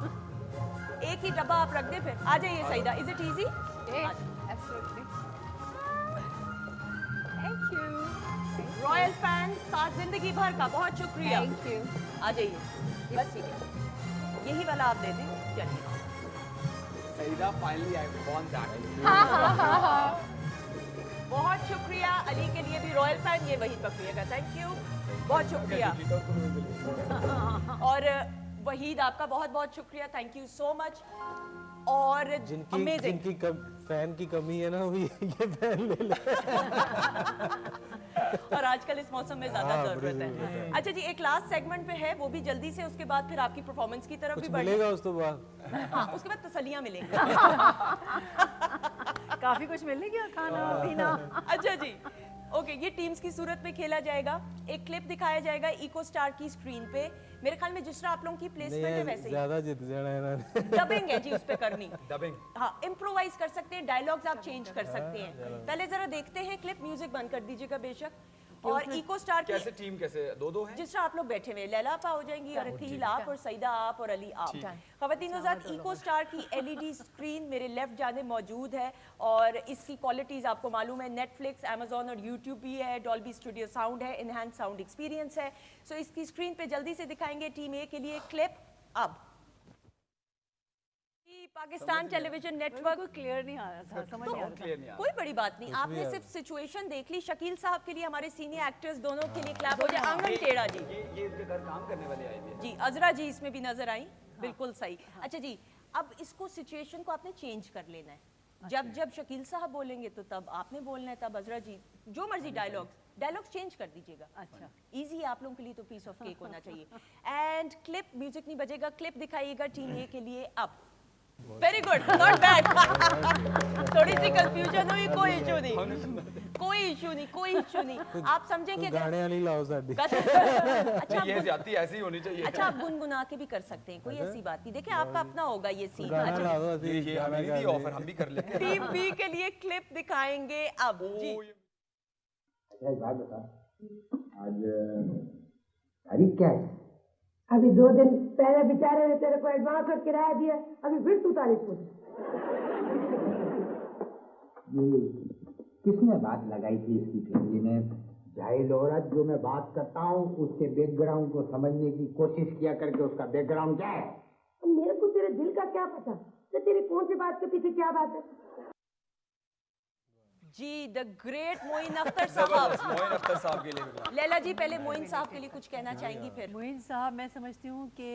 एक ही डब्बा आप रख दे फिर। आ जाइए Saeeda. Is it easy? Absolutely. Thank you. Royal fan साथ जिंदगी भर का। बहुत शुक्रिया। Thank you. आ जाइए, बस ठीक है। यही वाला आप दे दें। चलिए। Saeeda finally I won that. बहुत शुक्रिया। अली के लिए भी रॉयल फैन, ये वही पकड़िएगा। थैंक यू, बहुत शुक्रिया। और वहीद आपका बहुत बहुत शुक्रिया। Thank you so much. और जिनकी जिनकी फैन की कमी है ना, वो ये फैन ले ले। और आजकल इस मौसम में ज्यादा हाँ, जरूरत बड़ी है। जरूरत है। अच्छा जी, एक लास्ट सेगमेंट पे है, वो भी जल्दी से, उसके बाद फिर आपकी परफॉर्मेंस की तरफ कुछ भी बढ़े। मिलेगा उस तो बाद। हाँ, उसके बाद तसलियां मिलेंगी। काफी कुछ मिल गया, खाना पीना। अच्छा जी, ओके, ये टीम्स की सूरत में खेला जाएगा। एक क्लिप दिखाया जाएगा इको स्टार की स्क्रीन पे। मेरे ख्याल में जिस तरह आप लोगों की प्लेसमेंट है नहीं वैसे ही ज्यादा जित जाना है ना। डबिंग है जी उस पे करनी। डबिंग। हाँ, इम्प्रोवाइज कर सकते हैं, डायलॉग्स आप चेंज कर सकते हैं। पहले जरा देखते हैं क्लिप, म्यूजिक बंद कर दीजिएगा बेशक। और इको स्टार की कैसे टीम कैसे 2-2 हैं? जिस तरह आप लोग बैठे हुए, लैला आपा हो जाएंगी, और अकील आप, और सईदा आप, और अली आप। खवातीन हज़रात, इको स्टार की एलईडी स्क्रीन मेरे लेफ्ट जाने मौजूद है, और इसकी क्वालिटीज़ आपको मालूम है, नेटफ्लिक्स, अमेजोन और यूट्यूब भी है, डॉल्बी स्टूडियो साउंड है, इनहैंस साउंड एक्सपीरियंस है। सो इसकी स्क्रीन पे जल्दी से दिखाएंगे टीम ए के लिए क्लिप। अब पाकिस्तान टेलीविजन नेटवर्क, कोई क्लियर नहीं आ रहा था, समझ नहीं आ रहा क्लियर नहीं आ कोई बड़ी बात नहीं, आपने सिर्फ सिचुएशन देख ली। शकील साहब के लिए, हमारे सीनियर एक्टर्स दोनों के लिए क्लैप हो जाए। आंगन टेढ़ा जी, ये इनके घर काम करने वाले आए थे। जी अजरा जी इसमें भी नजर आई। बिल्कुल सही। अच्छा जी, अब इसको सिचुएशन को आपने चेंज कर लेना है। जब जब शकील साहब बोलेंगे तो तब आपने बोलना है, तब अजरा जी जो मर्जी डायलॉग्स चेंज कर दीजिएगा। अच्छा। इजी है आप लोगों के लिए, तो पीस ऑफ केक होना चाहिए। एंड क्लिप, म्यूजिक नहीं बजेगा, क्लिप दिखाइएगा टीम ए के लिए। अब वेरी गुड, नॉट बैड। थोड़ी सी कंफ्यूजन हुई, कोई इशू नहीं, कोई इशू नहीं, कोई इशू नहीं। आप समझें कि गाने वाली लाओ साडी। अच्छा ये जाती ऐसी ही होनी चाहिए। अच्छा, आप गुनगुना के भी कर सकते हैं, कोई ऐसी बात नहीं। देखिए आपका अपना होगा ये सीन। गाना अच्छा, ला दो ऐसे ये गाना हमें गा दी दे। ऑफर, हम भी कर लेते हैं। टीम बी के लिए क्लिप दिखाएंगे अब जी। अच्छा एक बात बता, आज तारीख क्या है? अभी 2 दिन पहले बेचारे ने तेरे को एडवांस और किराया दिया, अभी फिर तू तारीफ पूछ। ये किसने बात लगाई थी इसकी फैमिली में? जाहिल औरत, जो मैं बात करता हूँ उसके बैकग्राउंड को समझने की कोशिश किया करके उसका बैकग्राउंड क्या है? मेरे को तेरे दिल का क्या पता कि तेरी कौन सी बात के पीछे क्या बात है। जी द ग्रेट मोइन अख्तर साहब। जबरदस्त, मोइन अख्तर साहब के लिए भी। लैला जी पहले मोइन साहब के लिए कुछ कहना चाहेंगी फिर? मोइन साहब, मैं समझती हूँ कि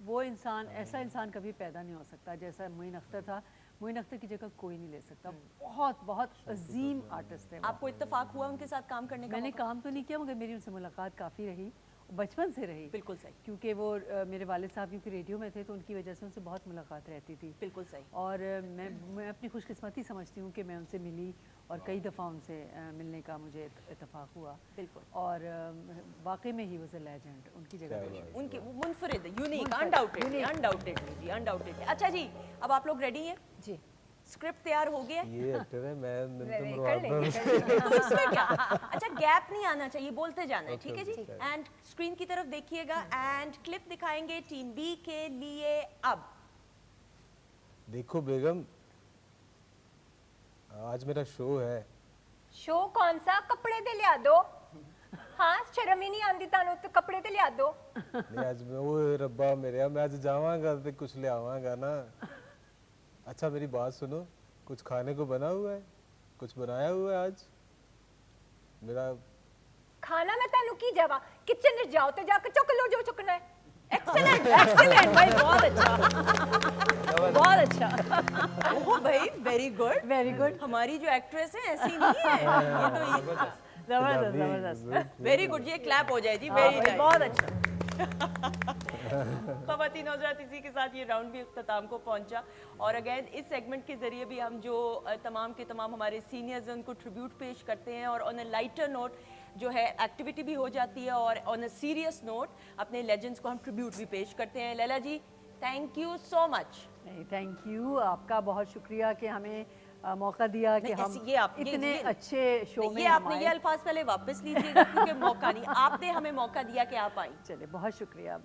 वो इंसान, ऐसा इंसान कभी पैदा नहीं हो सकता जैसा मोइन अख्तर था। मोइन अख्तर की जगह कोई नहीं ले सकता। बहुत बहुत अजीम आर्टिस्ट है वो। आपको इत्तेफाक हुआ उनके साथ काम करने का? मैंने मौका? काम तो नहीं किया मगर मेरी उनसे मुलाकात काफ़ी रही, बचपन से रही। बिल्कुल सही। क्योंकि वो मेरे वालिद साहब क्योंकि रेडियो में थे तो उनकी वजह से उनसे बहुत मुलाकात रहती थी। बिल्कुल सही। और मैं अपनी खुशकिस्मती समझती हूँ कि मैं उनसे मिली और कई दफ़ा उनसे मिलने का मुझे इत्तेफाक हुआ। बिल्कुल। और वाकई में ही वॉज अ लेजेंड। उनकी जगह उनकी मुनफरिद, यूनिक, अनडाउटेडली, अनडाउटेडली जी, अनडाउटेडली। अच्छा जी, अब आप लोग रेडी हैं? जी स्क्रिप्ट तैयार हो गया? ये एक्टर है, मैं कर मरवाता हूँ। लेंगे तो इसमें क्या? अच्छा, गैप नहीं आना चाहिए, बोलते जाना है, ठीक है जी? एंड स्क्रीन की तरफ देखिएगा एंड क्लिप दिखाएंगे टीम बी के लिए अब। देखो बेगम, आज मेरा शो है। शो कौन सा? कपड़े ते लिया दो। हाँ शर्म ही नहीं आंदी तानू तो कपड़े ते लिया दो। नहीं आज मैं वो रब्बा मेरे मैं आज जावांगा तो कुछ ले आवांगा ना। अच्छा मेरी बात सुनो, कुछ खाने को बना हुआ है? कुछ बनाया हुआ है आज? मेरा खाना मैं तानू की जावा, किचन में जाओ तो जाकर चुक लो जो चुकना है। एक्सीलेंट, एक्सीलेंट भाई, बहुत अच्छा, बहुत अच्छा। ओह भाई, वेरी गुड, वेरी गुड। हमारी जो एक्ट्रेस है ऐसी नहीं है, ये तो ज़बरदस्त ज़बरदस्त। वेरी गुड, ये क्लैप हो जाए जी, वेरी नाइस, बहुत अच्छा। ख़वातीन हज़रात, इसी के साथ ये राउंड भी इख्तिताम को पहुंचा। और अगेन इस सेगमेंट के ज़रिए भी हम जो तमाम के तमाम हमारे सीनियर्स हैं उनको ट्रिब्यूट पेश करते हैं और ऑन अ लाइटर नोट जो है एक्टिविटी भी हो जाती है और ऑन अ सीरियस नोट अपने लेजेंड्स को हम ट्रिब्यूट भी पेश करते हैं। Laila ji, thank you so much. Thank you, आपका बहुत शुक्रिया कि हमें मौका दिया कि नहीं, हम ये आप- इतने ये- अच्छे शो में ये आपने हम ये आए। अल्फाज पहले वापस लीजिएगा क्योंकि मौका नहीं, आपने हमें मौका दिया कि आप आई। चलिए बहुत शुक्रिया,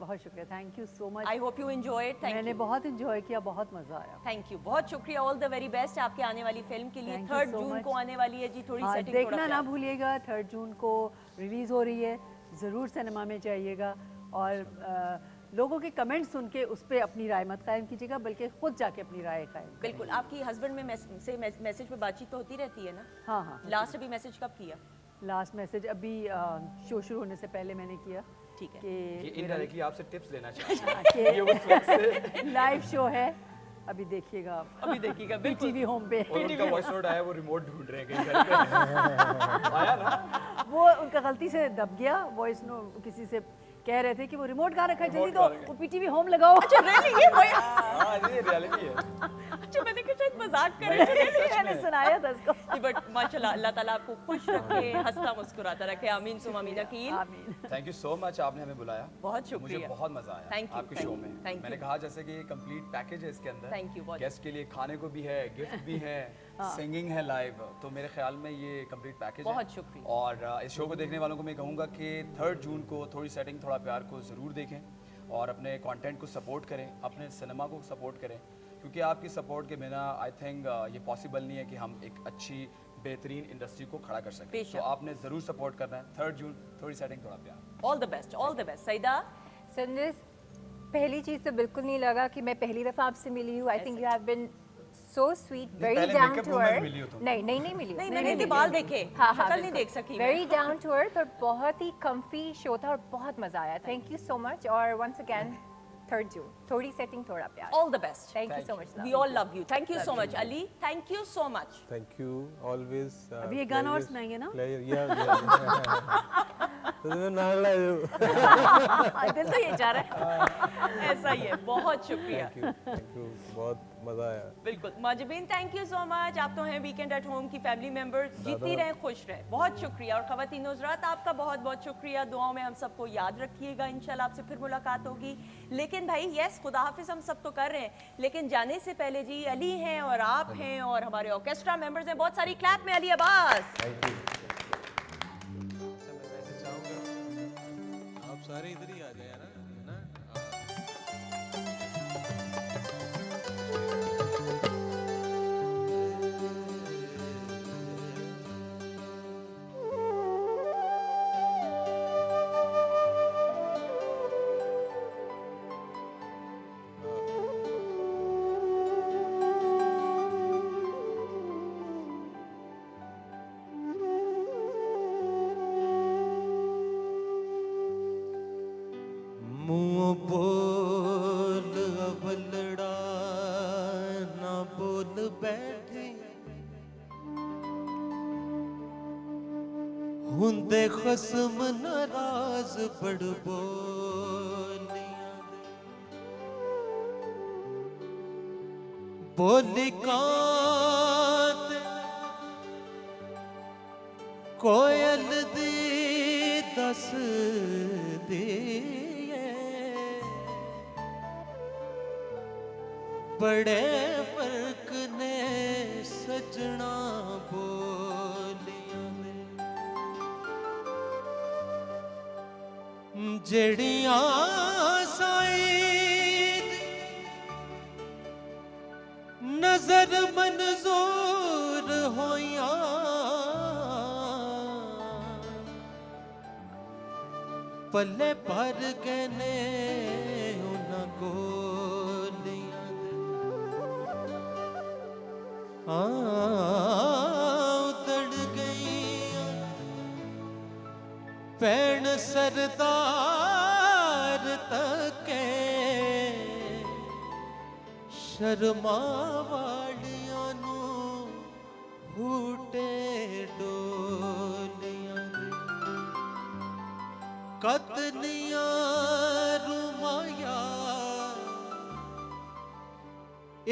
thank you so much. I hope you enjoy it. Thank मैंने यू, बहुत इंजॉय किया, बहुत मज़ा आया। थैंक यू, बहुत शुक्रिया। ऑल द वेरी बेस्ट आपके आने वाली फिल्म के लिए। Thank you 3 so June much. को आने वाली है जी, थोड़ी हाँ, सेटिंग देखना ना भूलिएगा, 3 जून को रिलीज़ हो रही है, ज़रूर सिनेमा में जाइएगा और लोगों के कमेंट सुन के उस पर अपनी राय मत कायम कीजिएगा बल्कि खुद जाके अपनी राय कायम। बिल्कुल। आपकी हस्बैंड में मैसेज पे बातचीत तो होती रहती है ना? हाँ हाँ। लास्ट अभी मैसेज कब किया? लास्ट मैसेज अभी शो शुरू होने से पहले मैंने किया। ठीक है। ये कि इनडायरेक्टली आपसे टिप्स लेना चाहते हैं। ये उस वक्त से लाइव शो है, अभी देखिएगा आप। अभी देखिएगा, बिल्कुल। टीवी होम पे। और उनका वॉइस नोट आया, वो रिमोट ढूंढ रहे हैं कहीं घर पे। आया ना? वो उनका गलती से दब गया वॉइस नोट, किसी से कह रहे थे कि वो रिमोट कहाँ रखा है, जल्दी दो, वो पीटीवी होम लगाओ। अच्छा रियली? ये वही? हाँ, ये रियलिटी है। अच्छा, मैंने कहा शायद मजाक कर रहे थे। मैंने सुनाया था उसको। बट माशाल्लाह, अल्लाह ताला आपको खुश रखे, हंसता मुस्कुराता रखे। आमीन सुम आमीन। अकील, आमीन। थैंक यू सो मच, आपने हमें बुलाया। बहुत मुझे शुक्रिया। बहुत मजा आया Thank you, आपके thank शो you, में। thank मैंने you. कहा जैसे कि ये कंप्लीट पैकेज है इसके अंदर। Thank you, बहुत गेस्ट के लिए खाने को भी है, गिफ्ट भी है, सिंगिंग है लाइव, तो मेरे ख्याल में ये कंप्लीट पैकेज है। बहुत शुक्रिया। और इस शो को देखने वालों को मैं कहूँगा कि 3 जून को थोड़ी सेटिंग, थोड़ा प्यार को ज़रूर देखें और अपने कंटेंट को सपोर्ट करें, अपने सिनेमा को सपोर्ट करें, क्योंकि आपकी सपोर्ट के बिना आई थिंक ये पॉसिबल नहीं है कि हम एक अच्छी बेहतरीन इंडस्ट्री को खड़ा कर सकें। बेशक। तो आपने ज़रूर सपोर्ट करना है। 3 जून, थोड़ी सेटिंग, थोड़ा प्यार। All the best, all the best. Saeeda, संदेश, पहली चीज़ तो बिल्कुल नहीं लगा कि मैं पहली दफ़ा आपसे मिली हूँ। I think you have been so sweet, very पहले डाउन makeup टू room में अर्थ। मिली हो तुम। नहीं नहीं नहीं मिली हूँ। नहीं मैंने इनके बाल देखे, हाँ हाँ, शक्ल नहीं देख सकी मैं। वेरी डाउन टू अर्थ और बहुत ही कम्फी शो था और बहुत मज़ा आया। Thank you so much. और वंस अगैन 3 जून, थोड़ी सेटिंग, थोड़ा प्यार। All the best. Thank you so much. We all love you. Thank you so much. Ali, thank you so much. Thank you always. अभी एक गाना और सुनाएंगे ना? तो नाला दिल तो ये चाह रहा है। ऐसा ही है। बहुत शुक्रिया। थैंक यू, बहुत मजा आया। बिल्कुल। माजिबीन, थैंक यू सो मच। आप तो हैं वीकेंड एट होम की फैमिली मेंबर, जीती रहे, खुश रहे। बहुत शुक्रिया। और ख़वातीन हज़रात, आपका बहुत बहुत शुक्रिया। दुआओं में हम सबको याद रखिएगा। इंशाल्लाह आपसे फिर मुलाकात होगी। लेकिन भाई यस, खुदा हाफिज़ हम सब तो कर रहे हैं, लेकिन जाने से पहले जी अली हैं और आप हैं और हमारे ऑर्केस्ट्रा मेंबर्स हैं। बहुत सारी क्लैप में अली अब्बास। Thank you. आप सारे इधर ही आ जाए ना, है ना? मुँह बोल अवलड़ा ना बोल बैठी हुंदे खसम नाराज बड़ बोलियां बोली कांत कोयल दी दस दिए बड़े फर्क ने सजना बोलियां दे जड़ियां साईं नजर मंजूर होइयां पल्ले पर गए ने उन्हां गोलियां दे उतड़ गईयां भैण सरदार तके शर्मा वालियां नू हूटे डोलियां दे कतनियां रुमाया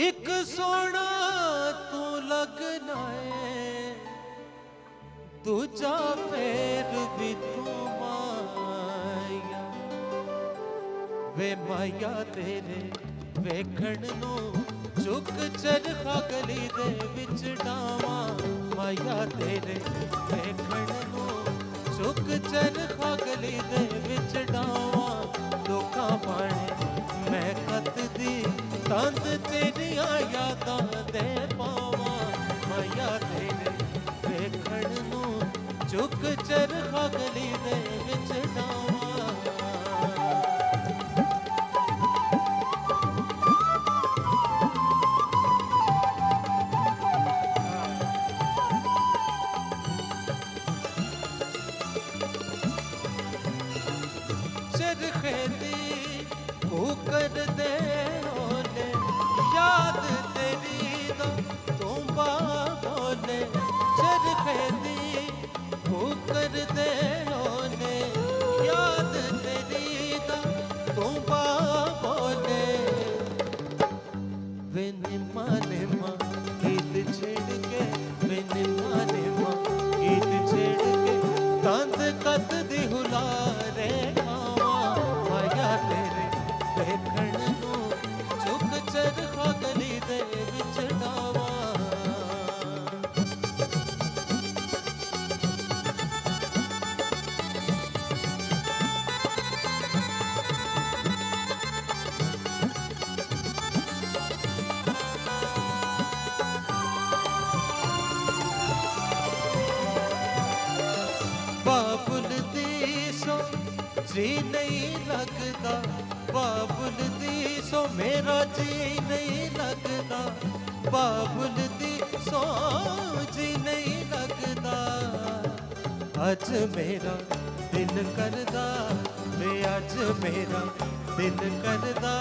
एक सोना तू लगना है दूजा फेर भी तू माया वे माया तेरे वेखण नू चुक चरखा गली दे विच डावा माया तेरे वेखण नू चुक चरखा गली दे विच डावा लोकां पाने मैं कत दी तंद तेरिया यादां दे पावा माया तेरे वेखण नू चुक चरखा गली दे विच डावा कर दे होले याद तेरी दा तू बोले चरखे दी कर दे होले याद तेरी दा तू बोले वे निमा निमा गीत छेड़ के वे निमा निमा गीत छेड़ के तंद कत दी हुलारे खावा माया तेरे वेखण नू चुक चरखा गली दे विच डावा बाबुल दी सो जी नहीं लगता बाबुल दी सो मेरा जी नहीं लगता बाबुल दी सो जी नहीं लगता अज मेरा दिल करदा वे अज मेरा दिल करदा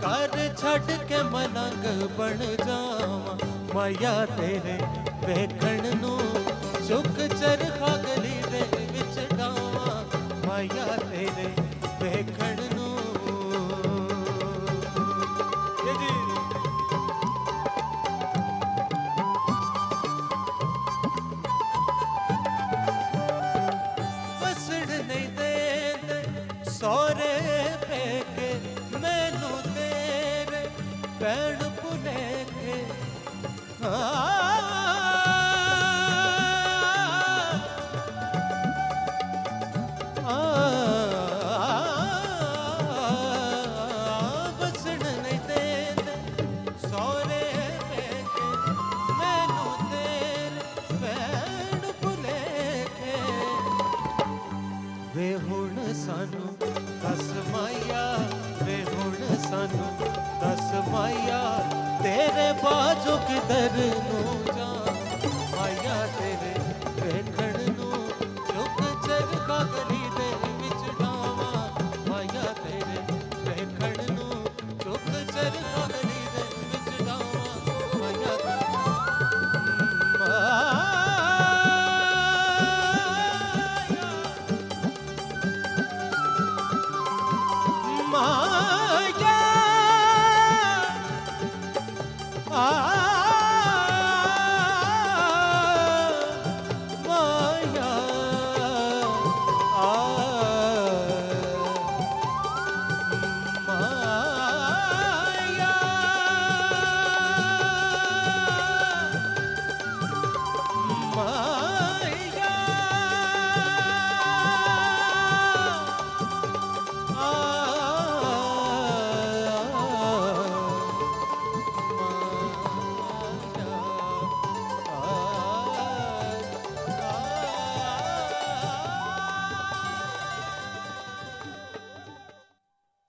कर छड़ के मलंग बन जावा माया तेरे वेखण नू चुक चरखा गली दे विच डावा माया तेरे वेखण नू बसड़ नहीं देंदे सौरे पेके मैनू तेरे भैण भुलेखे बसड़ नहीं देंदे सौरे पेके मैनू तेरे भैण भुलेखे वे हुण सानू दस माया वे हुण सानू दस माया तेरे बाजो किधर नू जा माया तेरे वेखण नू चुक चरखा गली दे विच डावा माया तेरे वेखण नू चुक चरखा गली दे विच डावा माया तेरे माँ